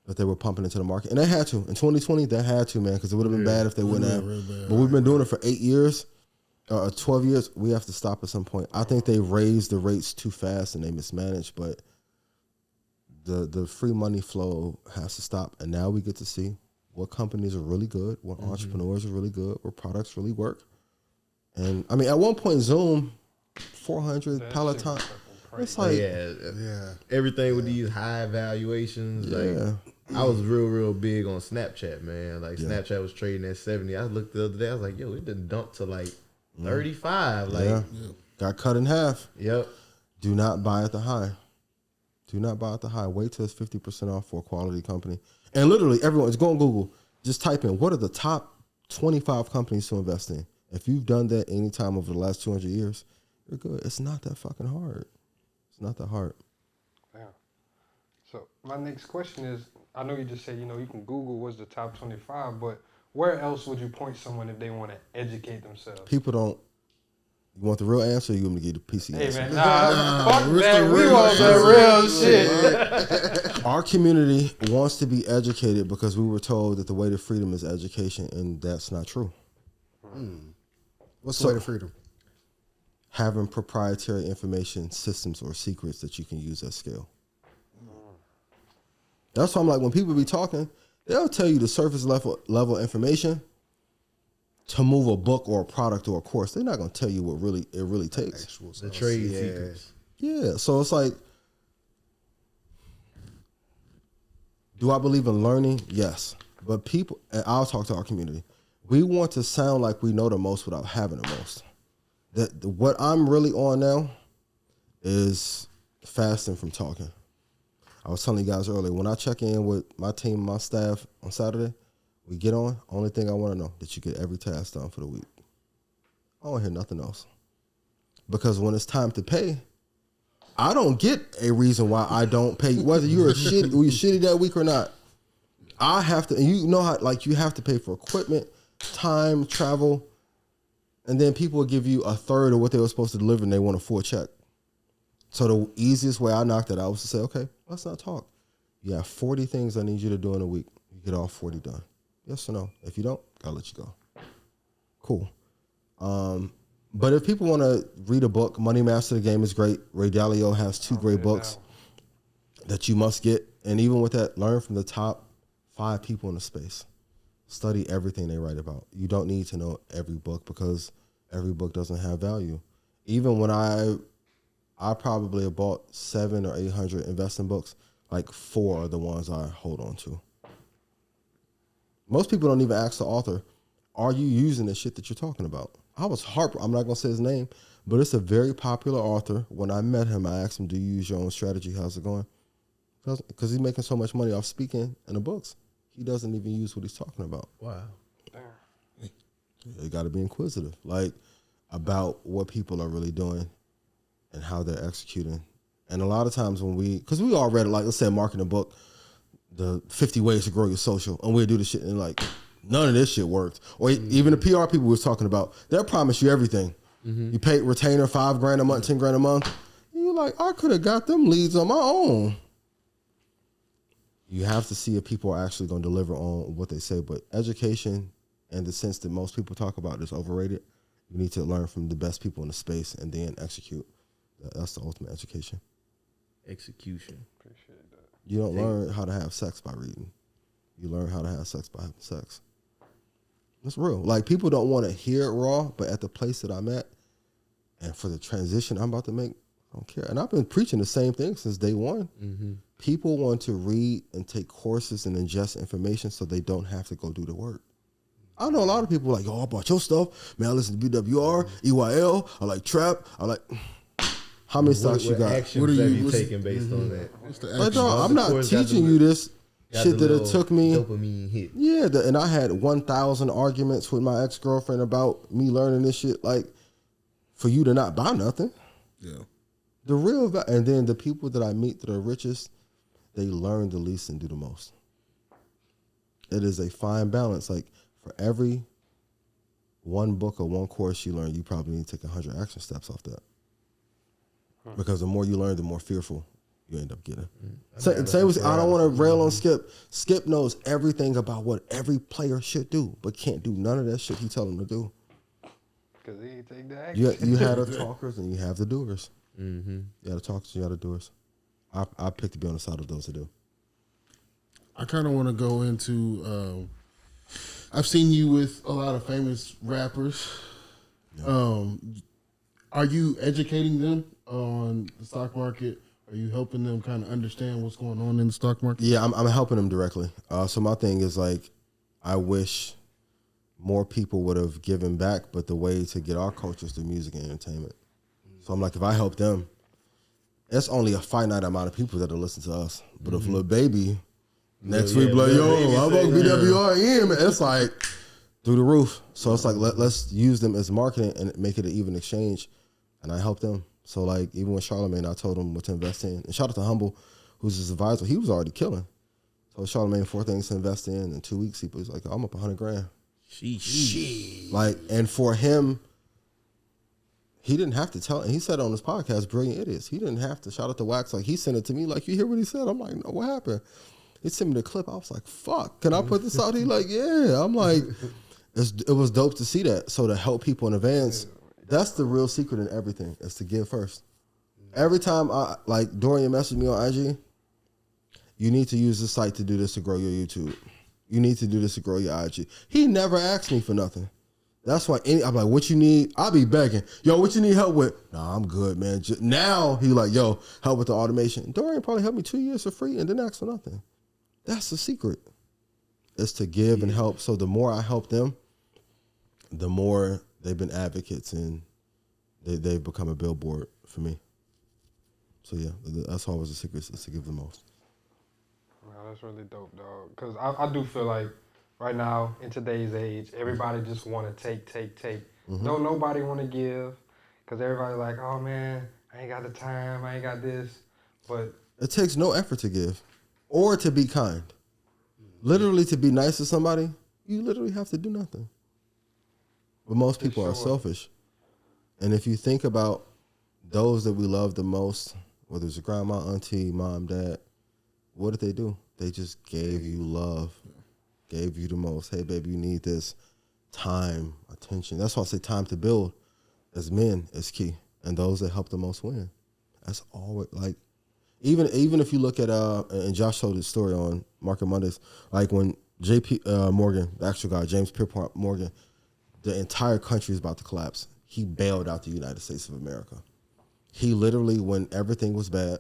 C: that they were pumping into the market. And they had to. In 2020, they had to, man, because it would have been bad if they wouldn't have. Really bad, but we've been doing it for 8 years, 12 years. We have to stop at some point. I think they raised the rates too fast and they mismanaged, but the free money flow has to stop. And now we get to see what companies are really good, what entrepreneurs are really good, what products really work. And, I mean, at one point, Zoom, 400, Peloton. It's like,
B: everything with these high valuations. Like, I was real big on Snapchat, man. Like, Snapchat was trading at 70. I looked the other day, I was like, yo, it done dumped to like 35. Like,
C: got cut in half.
B: Yep.
C: Do not buy at the high. Do not buy at the high. Wait till it's 50% off for a quality company. And literally, everyone, just go on Google. Just type in, what are the top 25 companies to invest in? If you've done that any time over the last 200 years, you're good. It's not that fucking hard. It's not that hard.
D: Yeah. So my next question is, I know you just said, you can Google what's the top 25, but where else would you point someone if they want to educate themselves?
C: People don't You want the real answer, or you want me to give you the PC answer?
D: Hey man, fuck that. We want that real shit.
C: Our community wants to be educated because we were told that the way to freedom is education, and that's not true.
F: What's the way to freedom?
C: Having proprietary information, systems, or secrets that you can use at scale. That's why I'm like, when people be talking, they'll tell you the surface level information to move a book or a product or a course. They're not going to tell you what it really takes.
B: The trade secrets.
C: Yeah, so it's like, do I believe in learning? Yes. But people, and I'll talk to our community, we want to sound like we know the most without having the most. What I'm really on now is fasting from talking. I was telling you guys earlier, when I check in with my team and my staff on Saturday, we get on, only thing I want to know, that you get every task done for the week. I don't hear nothing else. Because when it's time to pay, I don't get a reason why I don't pay you, whether you're shitty that week or not. I have to, and you know how, like, you have to pay for equipment, time, travel, and then people will give you a third of what they were supposed to deliver and they want a full check. So the easiest way I knocked it out was to say, okay, let's not talk. You have 40 things I need you to do in a week. You get all 40 done. Yes or no? If you don't, I'll let you go. Cool. But if people want to read a book, Money Master the Game is great. Ray Dalio has 2 great books that you must get. And even with that, learn from the top 5 people in the space. Study everything they write about. You don't need to know every book because every book doesn't have value. Even when I probably have bought 700 or 800 investing books, like 4 are the ones I hold on to. Most people don't even ask the author, are you using the shit that you're talking about? I was heartbroken. I'm not going to say his name, but it's a very popular author. When I met him, I asked him, do you use your own strategy? How's it going? Because he's making so much money off speaking in the books. He doesn't even use what he's talking about.
B: Wow.
C: You got to be inquisitive, like, about what people are really doing and how they're executing. And a lot of times because we all read it, like, let's say a marketing book, the 50 ways to grow your social, and we'll do the shit, and like, none of this shit worked. Or even the PR people we was talking about, they'll promise you everything. You pay retainer $5,000 a month, $10,000 a month. You're like, I could have got them leads on my own. You have to see if people are actually going to deliver on what they say. But education, in the sense that most people talk about, is overrated. You need to learn from the best people in the space and then execute. That's the ultimate education.
B: Execution.
D: Appreciate that.
C: You don't learn how to have sex by reading. You learn how to have sex by having sex. That's real. Like, people don't want to hear it raw, but at the place that I'm at, and for the transition I'm about to make, I don't care. And I've been preaching the same thing since day one. People want to read and take courses and ingest information so they don't have to go do the work. I know a lot of people like, I bought your stuff. Man, I listen to BWR, EYL, I like trap, I like... How many stocks you got?
B: What are you taking based on that?
E: What's the
C: Like,
E: action?
C: no, I'm not teaching you this shit that it took me.
B: Dopamine hit.
C: Yeah, and I had 1,000 arguments with my ex-girlfriend about me learning this shit. Like, for you to not buy nothing.
E: Yeah.
C: The real, and then the people that I meet that are richest, they learn the least and do the most. It is a fine balance. Like, for every one book or one course you learn, you probably need to take 100 action steps off that. Because the more you learn, the more fearful you end up getting. Same with, I don't want to rail on Skip. Skip knows everything about what every player should do, but can't do none of that shit he tell them to do.
D: Because he ain't take the action.
C: You have the talkers and you have the doers. You have the talkers, you have the doers. I pick to be on the side of those that do.
E: I kind of want to go into. I've seen you with a lot of famous rappers. Yeah. Are you educating them on the stock market? Are you helping them kind of understand what's going on in the stock market?
C: Yeah, I'm helping them directly. So my thing is, like, I wish more people would have given back, but the way to get our culture is through music and entertainment. So I'm like, if I help them, it's only a finite amount of people that'll listen to us. But if Lil Baby next week, like, yo, I vote BWR in, man, it's like through the roof. So it's like, let's use them as marketing and make it an even exchange. And I help them. So, like, even with Charlamagne, I told him what to invest in. And shout out to Humble, who's his advisor. He was already killing. So Charlamagne 4 things to invest in. In 2 weeks, he was like, I'm up $100,000.
B: Sheesh.
C: Like, and for him, he didn't have to tell. And he said on his podcast, Brilliant Idiots, he didn't have to shout out to Wax. Like, he sent it to me. Like, you hear what he said? I'm like, no, what happened? He sent me the clip. I was like, fuck, can I put this out? He like, yeah. I'm like, it was dope to see that. So to help people in advance, that's the real secret in everything, is to give first. Every time Dorian messaged me on IG, you need to use this site to do this to grow your YouTube. You need to do this to grow your IG. He never asked me for nothing. That's why I'm like, what you need? I'll be begging. Yo, what you need help with? Nah, I'm good, man. Now he like, yo, help with the automation. Dorian probably helped me 2 years for free and didn't ask for nothing. That's the secret. Is to give and help. So the more I help them, the more they've been advocates and they've become a billboard for me. So yeah, that's always the secret, is to give the most.
D: Wow, that's really dope, dog. Because I do feel like right now, in today's age, everybody just want to take. Mm-hmm. Don't nobody want to give, because everybody like, oh man, I ain't got the time, I ain't got this. But
C: it takes no effort to give or to be kind. Literally, to be nice to somebody, you literally have to do nothing. But most people are selfish. And if you think about those that we love the most, whether it's your grandma, auntie, mom, dad, what did they do? They just gave you love, gave you the most. Hey, baby, you need this. Time, attention. That's why I say time to build as men is key. And those that help the most win. That's always, like, even if you look at, and Josh told his story on Market Mondays, like when J.P. Morgan, the actual guy, James Pierpont Morgan, the entire country is about to collapse. He bailed out the United States of America. He literally, when everything was bad,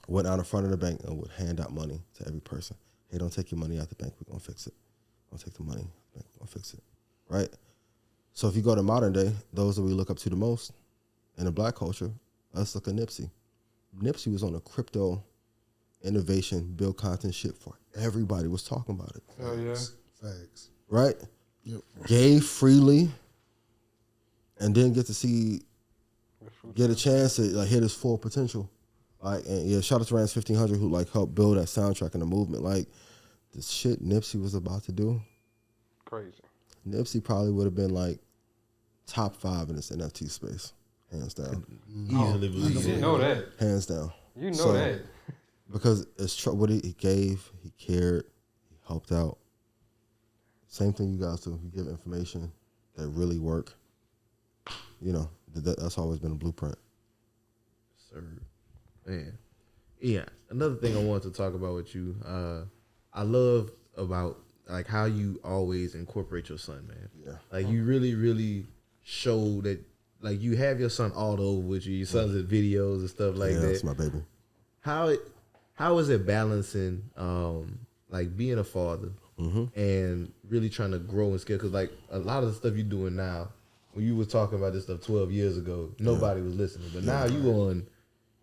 C: went out in front of the bank and would hand out money to every person. Hey, don't take your money out the bank. We're going to fix it. Don't take the money out the bank. We're going to fix it. Right? So if you go to modern day, those that we look up to the most in the black culture, let's look at Nipsey. Nipsey was on a crypto innovation, build content shit for everybody was talking about it.
D: Oh, yeah.
F: Facts.
C: Right?
E: Yep.
C: Gave freely and didn't get a chance to like hit his full potential. Like, and yeah, shout out to Rams 1500 who like helped build that soundtrack and the movement. Like, the shit Nipsey was about to do.
D: Crazy.
C: Nipsey probably would have been like top 5 in this NFT space, hands down.
B: Easily believe
D: You know that.
C: Hands down.
D: You know that.
C: Because it's what he gave, he cared, he helped out. Same thing you guys do. You give information that really work. You know, that's always been a blueprint.
B: Sir. Man. Yeah. Another thing I wanted to talk about with you, I love about like how you always incorporate your son, man.
C: Yeah.
B: Like you really, really show that like you have your son all over with you. Your son's in videos and stuff like that.
C: Yeah, that's my baby.
B: How is it balancing like being a father and really trying to grow and scale? Because like a lot of the stuff you're doing now, when you was talking about this stuff 12 years ago, nobody was listening. But now you on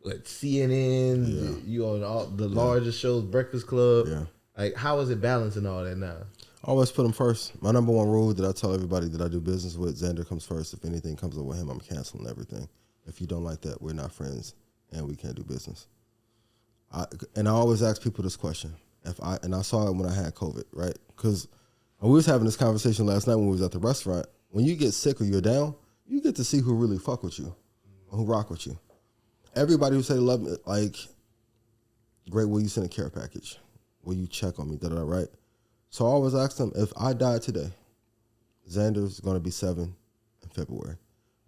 B: like CNN, you on all the largest shows, Breakfast Club.
C: Yeah.
B: Like how is it balancing all that now?
C: Always put him first. My number one rule that I tell everybody that I do business with, Xander comes first. If anything comes up with him, I'm canceling everything. If you don't like that, we're not friends and we can't do business. I always ask people this question. I saw it when I had COVID, right? Because we was having this conversation last night when we was at the restaurant. When you get sick or you're down, you get to see who really fuck with you, or who rock with you. Everybody who say love me, like, great, will you send a care package? Will you check on me? Right? So I always ask them, if I died today, Xander's going to be 7 in February.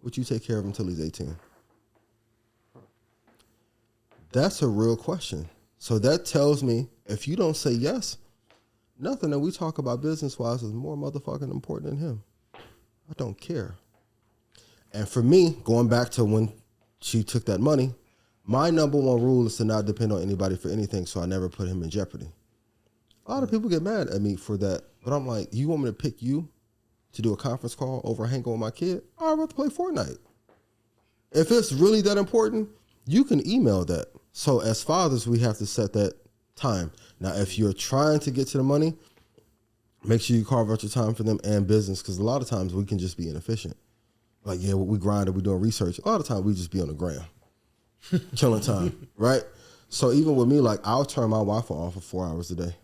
C: Would you take care of him until he's 18? That's a real question. So that tells me if you don't say yes, nothing that we talk about business-wise is more motherfucking important than him. I don't care. And for me, going back to when she took that money, my number one rule is to not depend on anybody for anything, so I never put him in jeopardy. A lot of people get mad at me for that, but I'm like, you want me to pick you to do a conference call over hanging with my kid? I'd rather play Fortnite. If it's really that important, you can email that. So as fathers, we have to set that time. Now, if you're trying to get to the money, make sure you carve out your time for them and business, because a lot of times we can just be inefficient. Like, yeah, we grind and we doing research. A lot of times we just be on the gram, killing time, right? So even with me, like, I'll turn my Wi-Fi off for 4 hours a day.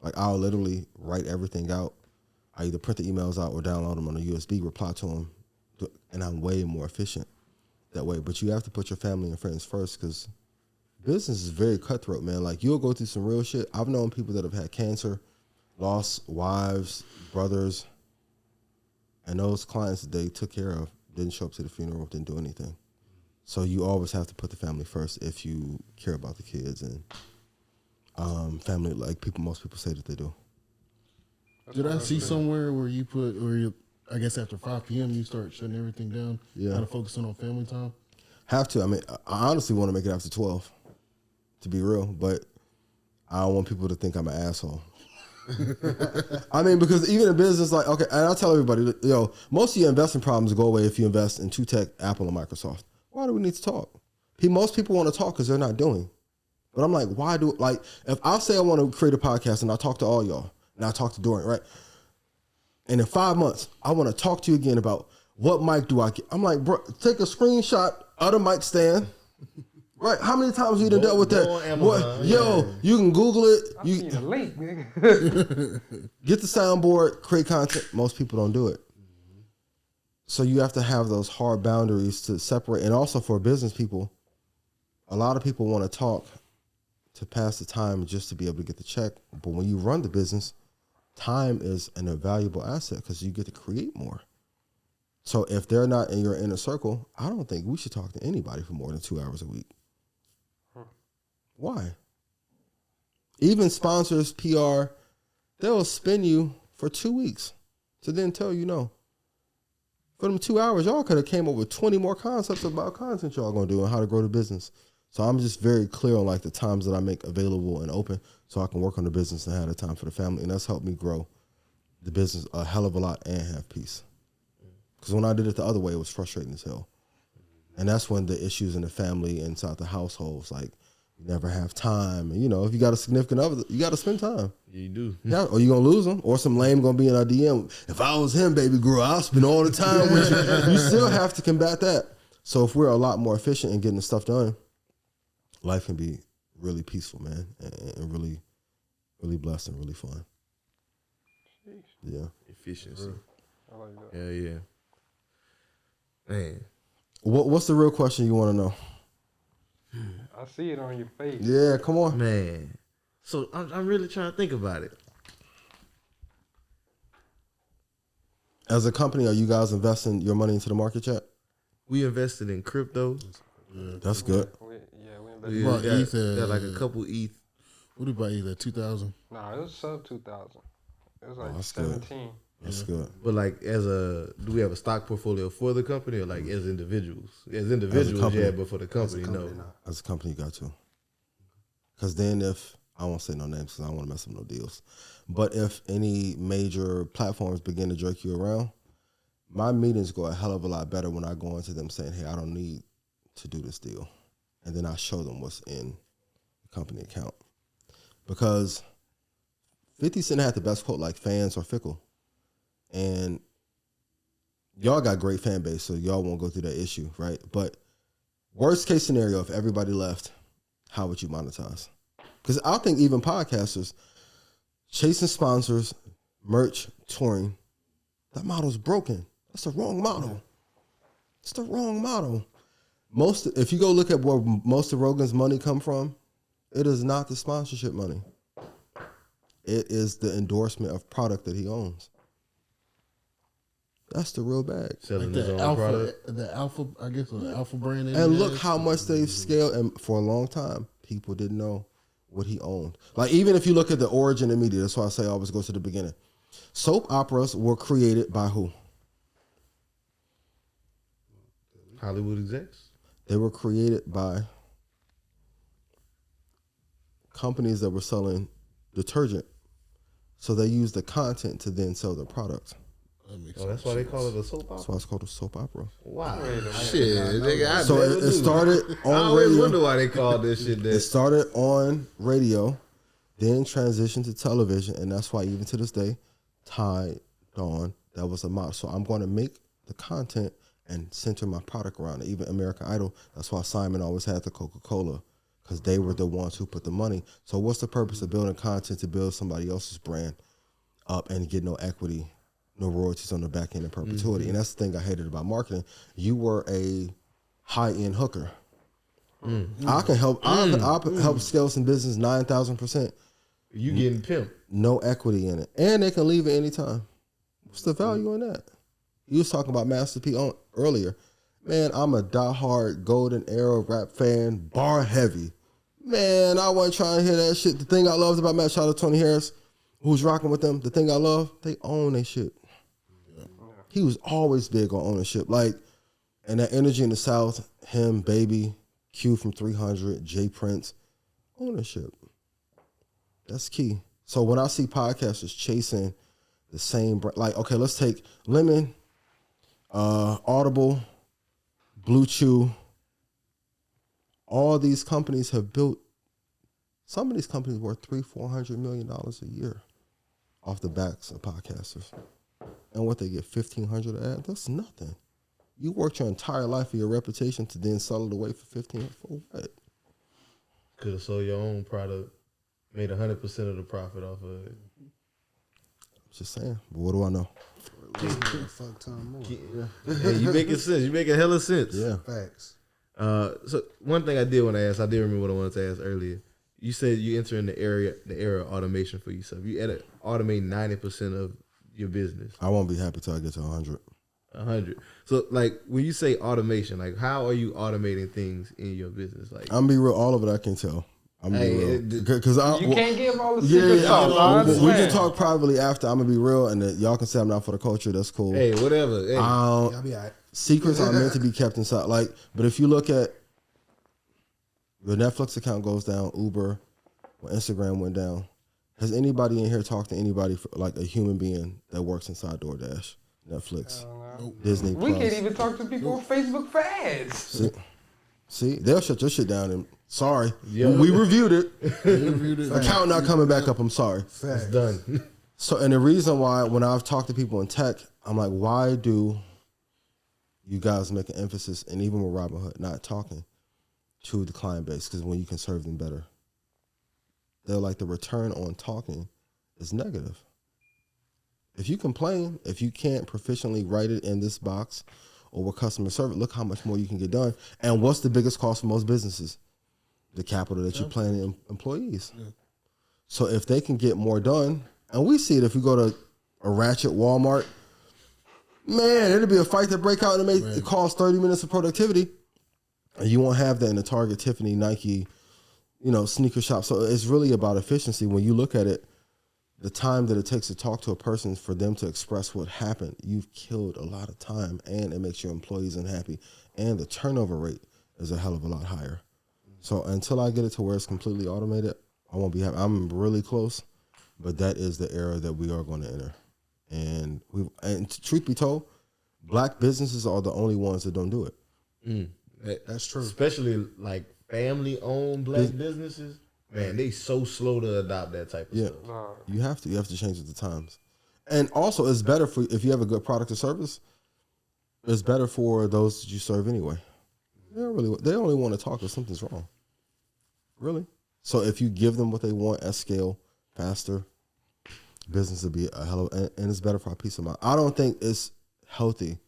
C: Like, I'll literally write everything out. I either print the emails out or download them on a USB, reply to them, and I'm way more efficient that way. But you have to put your family and friends first because business is very cutthroat, man. Like, you'll go through some real shit. I've known people that have had cancer, lost wives, brothers, and those clients that they took care of didn't show up to the funeral, didn't do anything. So you always have to put the family first if you care about the kids and family, like most people say that they do.
E: Did I see somewhere where you put, I guess after 5 p.m. you start shutting everything down?
C: Yeah.
E: Kind of focusing on family time?
C: Have to. I mean, I honestly want to make it after 12, to be real, but I don't want people to think I'm an asshole. I mean, because even in business, like, okay, and I tell everybody, most of your investing problems go away if you invest in 2 tech, Apple and Microsoft. Why do we need to talk? Most people want to talk because they're not doing. But I'm like, if I say I want to create a podcast and I talk to all y'all, and I talk to Dorian, right? And in 5 months, I want to talk to you again about what mic do I get. I'm like, bro, take a screenshot of the mic stand. Right? How many times you done dealt with that?
B: Amazon,
C: you can Google it.
D: I see the link, nigga.
C: Get the soundboard, create content. Most people don't do it. So you have to have those hard boundaries to separate. And also for business people, a lot of people want to talk to pass the time just to be able to get the check. But when you run the business, time is an invaluable asset because you get to create more. So if they're not in your inner circle, I don't think we should talk to anybody for more than 2 hours a week. Why? Even sponsors, PR, they'll spin you for 2 weeks to then tell you no. For them 2 hours, y'all could have came up with 20 more concepts about content y'all gonna do and how to grow the business. So I'm just very clear on like the times that I make available and open so I can work on the business and have the time for the family. And that's helped me grow the business a hell of a lot and have peace. Because when I did it the other way, it was frustrating as hell. And that's when the issues in the family inside the households, like, you never have time. And, if you got a significant other, you got to spend time.
B: Yeah, you do.
C: Yeah, or you're going to lose them. Or some lame going to be in our DM. If I was him, baby girl, I'll spend all the time with you. You still have to combat that. So if we're a lot more efficient in getting the stuff done, life can be really peaceful, man. And really, really blessed and really fun. Yeah.
B: Efficiency.
D: I like that.
B: Yeah. Man.
C: What's the real question you want to know?
D: I see it on your face.
C: Yeah, come on.
B: Man. So I'm really trying to think about it.
C: As a company, are you guys investing your money into the market yet?
B: We invested in crypto.
E: Yeah.
C: That's good.
D: We
B: We
D: invested.
B: got like a couple ETH.
E: What did you buy ETH at 2,000?
D: Nah, it was sub 2,000. It was like
C: that's good.
D: 17.
C: That's good.
B: But like, do we have a stock portfolio for the company or like as individuals? As individuals, yeah, but for the company, no.
C: As a company, you got to. Because then I won't say no names because I don't want to mess up no deals. But if any major platforms begin to jerk you around, my meetings go a hell of a lot better when I go into them saying, hey, I don't need to do this deal. And then I show them what's in the company account. Because 50 Cent had the best quote, like, fans are fickle. And y'all got great fan base, so y'all won't go through that issue, right? But worst case scenario, if everybody left, how would you monetize? Because I think even podcasters, chasing sponsors, merch, touring, that model's broken. That's the wrong model. It's the wrong model. If you go look at where most of Rogan's money come from, it is not the sponsorship money. It is the endorsement of product that he owns. That's the real bag.
B: Selling
E: Like
B: his own product.
E: the Alpha, I guess, the Alpha brand.
C: And look how much they've scaled. And for a long time, people didn't know what he owned. Like, even if you look at the origin of media, that's why I say I always go to the beginning. Soap operas were created by who?
B: Hollywood execs.
C: They were created by companies that were selling detergent. So they used the content to then sell their products.
B: That's why they call it a soap opera.
C: That's why it's called a soap opera.
B: Wow. Shit, nigga.
C: So it started on
B: I always
C: radio.
B: wonder why they call this shit that.
C: It started on radio, then transitioned to television, and that's why even to this day, Tide, Dawn, that was a model. So I'm going to make the content and center my product around it. Even American Idol, that's why Simon always had the Coca-Cola, because they were the ones who put the money. So what's the purpose of building content to build somebody else's brand up and get no equity, no royalties on the back end in perpetuity. And that's the thing I hated about marketing. You were a high-end hooker. I can help. I'll help scale some business 9,000%.
B: You getting pimped.
C: No equity in it. And they can leave at any time. What's the value in that? You was talking about Master P earlier. Man, I'm a diehard Golden Era rap fan, bar heavy. Man, I wasn't trying to hear that shit. The thing I loved about Matt, shout out to Tony Harris, who's rocking with them. The thing I love, they own their shit. He was always big on ownership. Like, and that energy in the South, him, Baby, Q from 300, Jay Prince, ownership. That's key. So when I see podcasters chasing the same, like, okay, let's take Lemon, Audible, Blue Chew. All these companies have built, some of these companies worth $300-400 million a year off the backs of podcasters. And what they get, 1,500 an ad? That's nothing. You worked your entire life for your reputation to then sell it away for 15 for what?
B: Could have sold your own product, made 100% of the profit off of it.
C: Just saying. But what do I know?
F: Fuck Tom Moore.
B: Hey, you making sense. You making hella sense.
C: Yeah.
F: Facts.
B: So one thing I did want to ask, I did remember what I wanted to ask earlier. You said you enter in the era of automation for yourself. You automate 90% of your business.
C: I won't be happy till I get to 100.
B: 100. So like when you say automation, like how are you automating things in your business? Like
C: I'm be real, all of it I can tell. I'm gonna be real. Because
D: you can't give all the secret sauce.
C: We can talk privately after. I'm gonna be real, and y'all can say I'm not for the culture. That's cool.
B: Hey, whatever. Hey.
F: I'll be all right.
C: Secrets are meant to be kept inside. Like, but if you look at your Netflix account goes down, Uber, when Instagram went down, has anybody in here talked to anybody like a human being that works inside DoorDash, Netflix, Disney Plus?
D: We can't even talk to people on Facebook for ads.
C: See, they'll shut your shit down and sorry. We reviewed it. Account not coming back up, I'm sorry.
B: It's done.
C: So, and the reason why when I've talked to people in tech, I'm like, why do you guys make an emphasis, and even with Robinhood, not talking to the client base? Because when you can serve them better, they're like, the return on talking is negative. If you complain, if you can't proficiently write it in this box or with customer service, look how much more you can get done. And what's the biggest cost for most businesses? The capital that you plan in employees. Yeah. So if they can get more done, and we see it if we go to a Ratchet Walmart, man, it'll be a fight to break out and it costs 30 minutes of productivity. And you won't have that in a Target, Tiffany, Nike, sneaker shop. So it's really about efficiency. When you look at it, the time that it takes to talk to a person for them to express what happened, you've killed a lot of time, and it makes your employees unhappy. And the turnover rate is a hell of a lot higher. So until I get it to where it's completely automated, I won't be happy. I'm really close, but that is the era that we are going to enter. And truth be told, black businesses are the only ones that don't do it.
F: That's true.
B: Especially like family-owned black businesses. Man, they so slow to adopt that type of stuff.
C: You have to change with the times. And also, it's better for, if you have a good product or service, it's better for those that you serve anyway. They only want to talk if something's wrong. Really. So if you give them what they want at scale, faster, business will be a hell of, and it's better for our peace of mind. I don't think it's healthy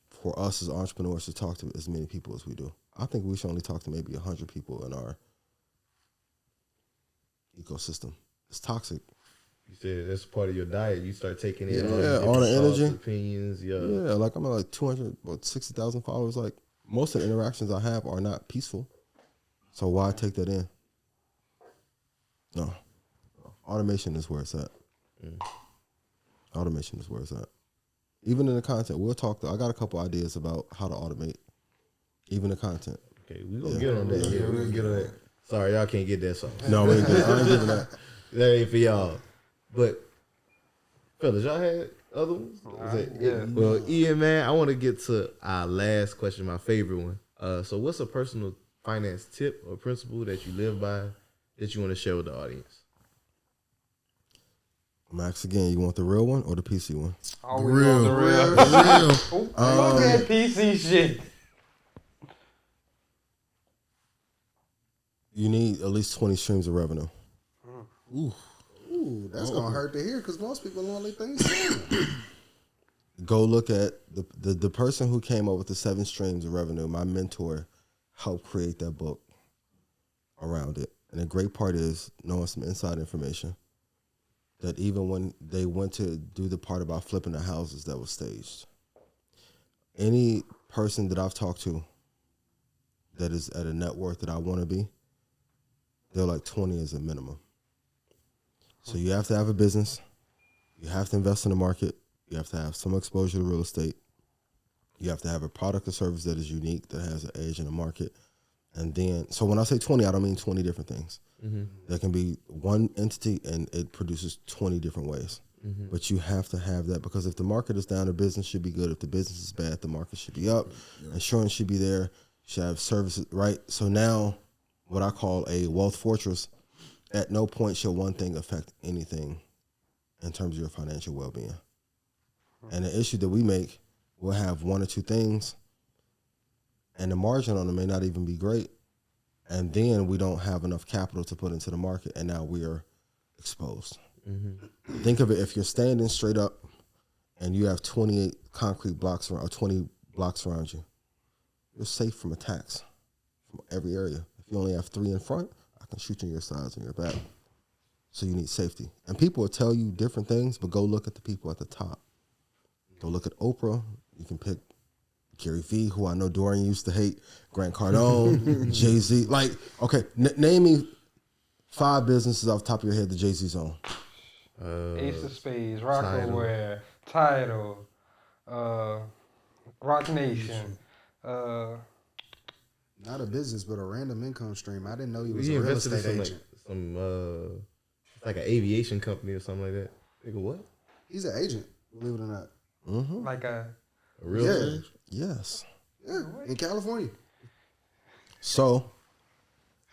C: for us as entrepreneurs to talk to as many people as we do. I think we should only talk to maybe 100 people in our ecosystem. It's toxic.
B: You said that's part of your diet. You start taking in
C: all the energy,
B: opinions. Yeah,
C: like I'm at like 260,000 followers. Like most of the interactions I have are not peaceful. So why take that in? No, automation is where it's at. Automation is where it's at. Even in the content, we'll talk. I got a couple ideas about how to automate even the content.
B: Okay, we're gonna get on that. Yeah, we're gonna get on that. Sorry, y'all can't get that song.
C: No, I ain't giving that.
B: That ain't for y'all. But fellas, y'all had other ones?
D: Yeah.
B: Well, Ian, man, I want to get to our last question, my favorite one. So what's a personal finance tip or principle that you live by that you want to share with the audience?
C: Max, again, you want the real one or the PC one?
D: Oh, we want the real. Fuck that PC shit.
C: You need at least 20 streams of revenue.
F: Ooh, that's gonna hurt to hear because most people only think.
C: go look at the person who came up with the 7 streams of revenue. My mentor helped create that book around it. And the great part is knowing some inside information that even when they went to do the part about flipping the houses, that was staged. Any person that I've talked to that is at a net worth that I want to be, they're like 20 as a minimum. So you have to have a business. You have to invest in the market. You have to have some exposure to real estate. You have to have a product or service that is unique, that has an edge in the market. And then, so when I say 20, I don't mean 20 different things. Mm-hmm. There can be one entity and it produces 20 different ways. Mm-hmm. But you have to have that, because if the market is down, the business should be good. If the business is bad, the market should be up. Yeah. Insurance should be there. You should have services, right? So now, what I call a wealth fortress, at no point shall one thing affect anything in terms of your financial well-being. And the issue that we make, we'll have 1 or 2 things, and the margin on them may not even be great. And then we don't have enough capital to put into the market, and now we are exposed. Mm-hmm. Think of it, if you're standing straight up and you have 28 concrete blocks around, or 20 blocks around you, you're safe from attacks from every area. If you only have 3 in front, I can shoot you in your sides and your back. So you need safety. And people will tell you different things, but go look at the people at the top. Go look at Oprah. You can pick Gary Vee, who I know Dorian used to hate, Grant Cardone, Jay-Z. Like, okay, name me 5 businesses off the top of your head that Jay-Z's on.
D: Ace of Spades, Rockaware, Tidal, Rock Nation.
F: Not a business, but a random income stream. I didn't know he was a real estate agent.
B: Like an aviation company or something like that. Nigga, what?
F: He's an agent, believe it or not.
D: Mm-hmm. Like a
B: real estate?
C: Yes.
F: Yeah, in California.
C: So,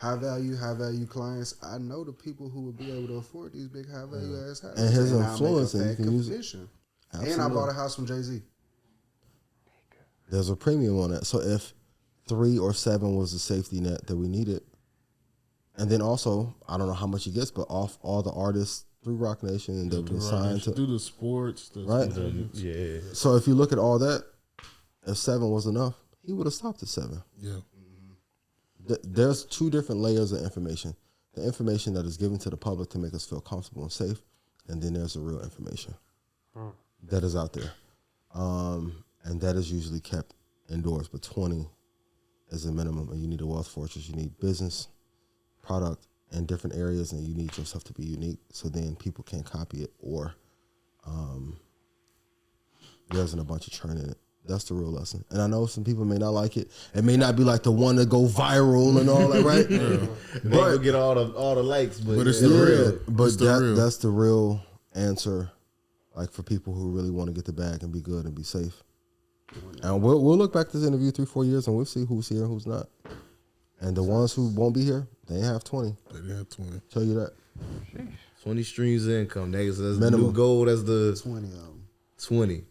F: high value clients. I know the people who would be able to afford these big high value ass houses.
C: And his influence, and you can use it.
F: And I bought a house from Jay-Z.
C: There's a premium on that. So if 3 or 7 was the safety net that we needed, and then also, I don't know how much he gets, but off all the artists through Rock Nation, and they've been signed to
E: do the sports,
C: right?
B: Yeah.
C: So if you look at all that, if 7 was enough, he would have stopped at 7.
E: Yeah.
C: There's 2 different layers of information. The information that is given to the public to make us feel comfortable and safe, and then there's the real information that is out there. And that is usually kept indoors, but 20 is a minimum. And you need a wealth fortress. You need business, product in different areas, and you need yourself to be unique so then people can't copy it, or there isn't a bunch of churn in it. That's the real lesson. And I know some people may not like it. It may not be like the one that go viral and all that, right?
B: They will get all the likes, but
E: it's the real.
C: But that's the real answer, like for people who really want to get the bag and be good and be safe. And we'll look back at this interview 3-4 years and we'll see who's here and who's not. And the ones who won't be here, they ain't have 20.
E: They didn't have 20.
C: Tell you that.
B: 20 streams of income. That's the new goal. That's the
F: 20 of them.
B: 20.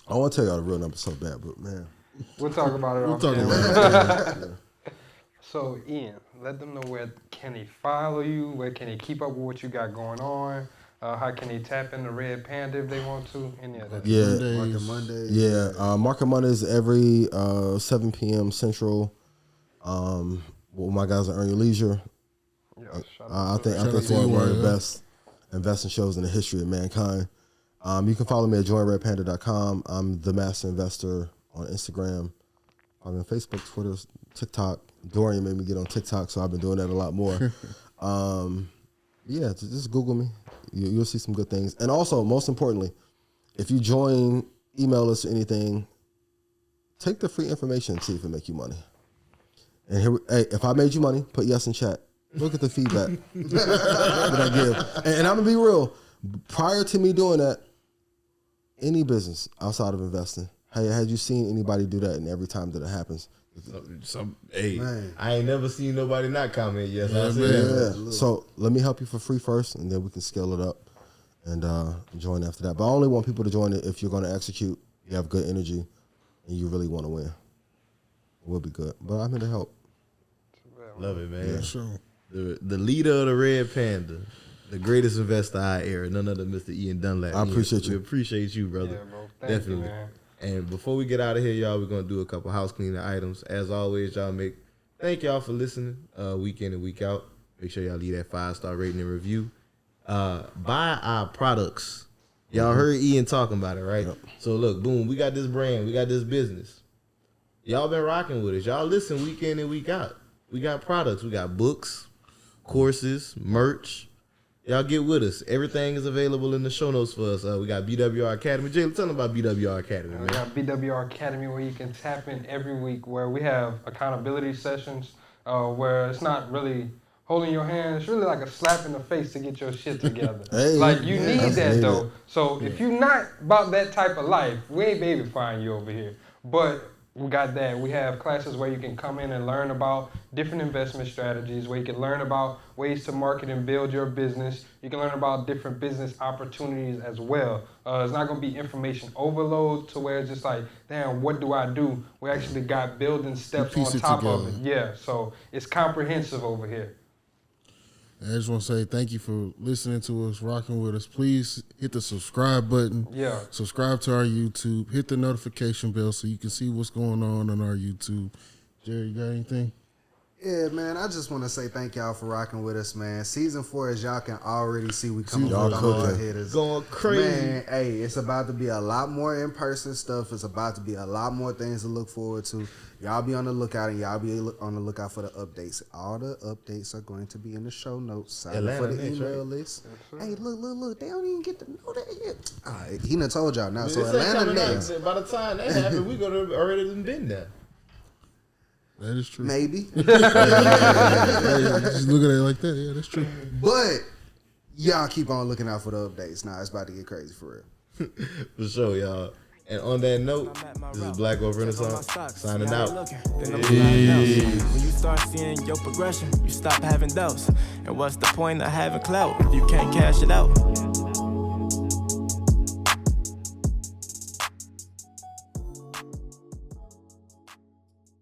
C: I want to tell y'all the real number so bad, but man.
D: We'll talk about it.
E: We'll talk about it.
D: So, Ian, let them know where can he follow you, where can he keep up with what you got going on, how can he tap into Red Panda if they want to, any of that.
C: Yeah.
F: Market Monday.
C: Yeah, Market Mondays every 7 p.m. Central. Well, my guys at Earn Your Leisure. I think it's one of the best investing shows in the history of mankind. You can follow me at joinredpanda.com. I'm the Master Investor on Instagram. I'm on Facebook, Twitter, TikTok. Dorian made me get on TikTok, so I've been doing that a lot more. Yeah, just Google me. You'll see some good things. And also, most importantly, if you join, email us or anything, take the free information and see if it make you money. And here, hey, if I made you money, put yes in chat. Look at the feedback that I give. And I'm going to be real. Prior to me doing that, any business outside of investing, hey, had you seen anybody do that? And every time that it happens,
B: I ain't never seen nobody not comment yes.
C: Yeah. So let me help you for free first, and then we can scale it up and join after that. But I only want people to join it if you're going to execute, you have good energy, and you really want to win. We'll be good. But I'm here to help.
B: Love it, man.
C: Yeah.
E: Sure.
B: The leader of the Red Panda. the greatest investor I era, none other than Mr. Ian Dunlap.
C: I appreciate you.
B: We appreciate you, brother.
D: Yeah, bro. Thank
B: Definitely.
D: you, man.
B: And before we get out of here, y'all, we're gonna do a couple house cleaning items. As always, y'all thank y'all for listening week in and week out. Make sure y'all leave that 5-star rating and review. Buy our products. Y'all heard Ian talking about it, right? Yep. So look, boom, we got this brand, we got this business. Y'all been rocking with us. Y'all listen week in and week out. We got products, we got books, courses, merch. Y'all get with us. Everything is available in the show notes for us. We got BWR Academy. Jay, tell them about BWR Academy, man.
D: We got BWR Academy where you can tap in every week, where we have accountability sessions where it's not really holding your hand. It's really like a slap in the face to get your shit together. Like, you need that, though. So if you're not about that type of life, we ain't baby find you over here. But we got that. We have classes where you can come in and learn about different investment strategies, where you can learn about ways to market and build your business. You can learn about different business opportunities as well. It's not going to be information overload to where it's just like, damn, what do I do? We actually got building steps on top of it. Yeah, so it's comprehensive over here.
E: I just want to say thank you for listening to us, rocking with us. Please hit the subscribe button.
D: Yeah.
E: Subscribe to our YouTube. Hit the notification bell so you can see what's going on our YouTube. Jerry, you got anything?
F: Yeah, man, I just want to say thank y'all for rocking with us, man. Season 4, as y'all can already see, we coming with the hard hitters.
B: Going crazy.
F: Man, hey, it's about to be a lot more in-person stuff. It's about to be a lot more things to look forward to. Y'all be on the lookout, and y'all be on the lookout for the updates. All the updates are going to be in the show notes. Sign up for the email list. Hey, look. They don't even get to know that yet. All right, he done told y'all now. So Atlanta next.
B: By the time that happens, we could have already been there.
E: That is true.
F: Maybe.
E: Just look at it like that. Yeah, that's true.
F: But y'all keep on looking out for the updates. Nah, it's about to get crazy for real.
B: For sure, y'all. And on that note, this is Black Gold Renaissance signing out.
A: When you start seeing your progression, you stop having doubts. And what's the point of having clout if you can't cash it out?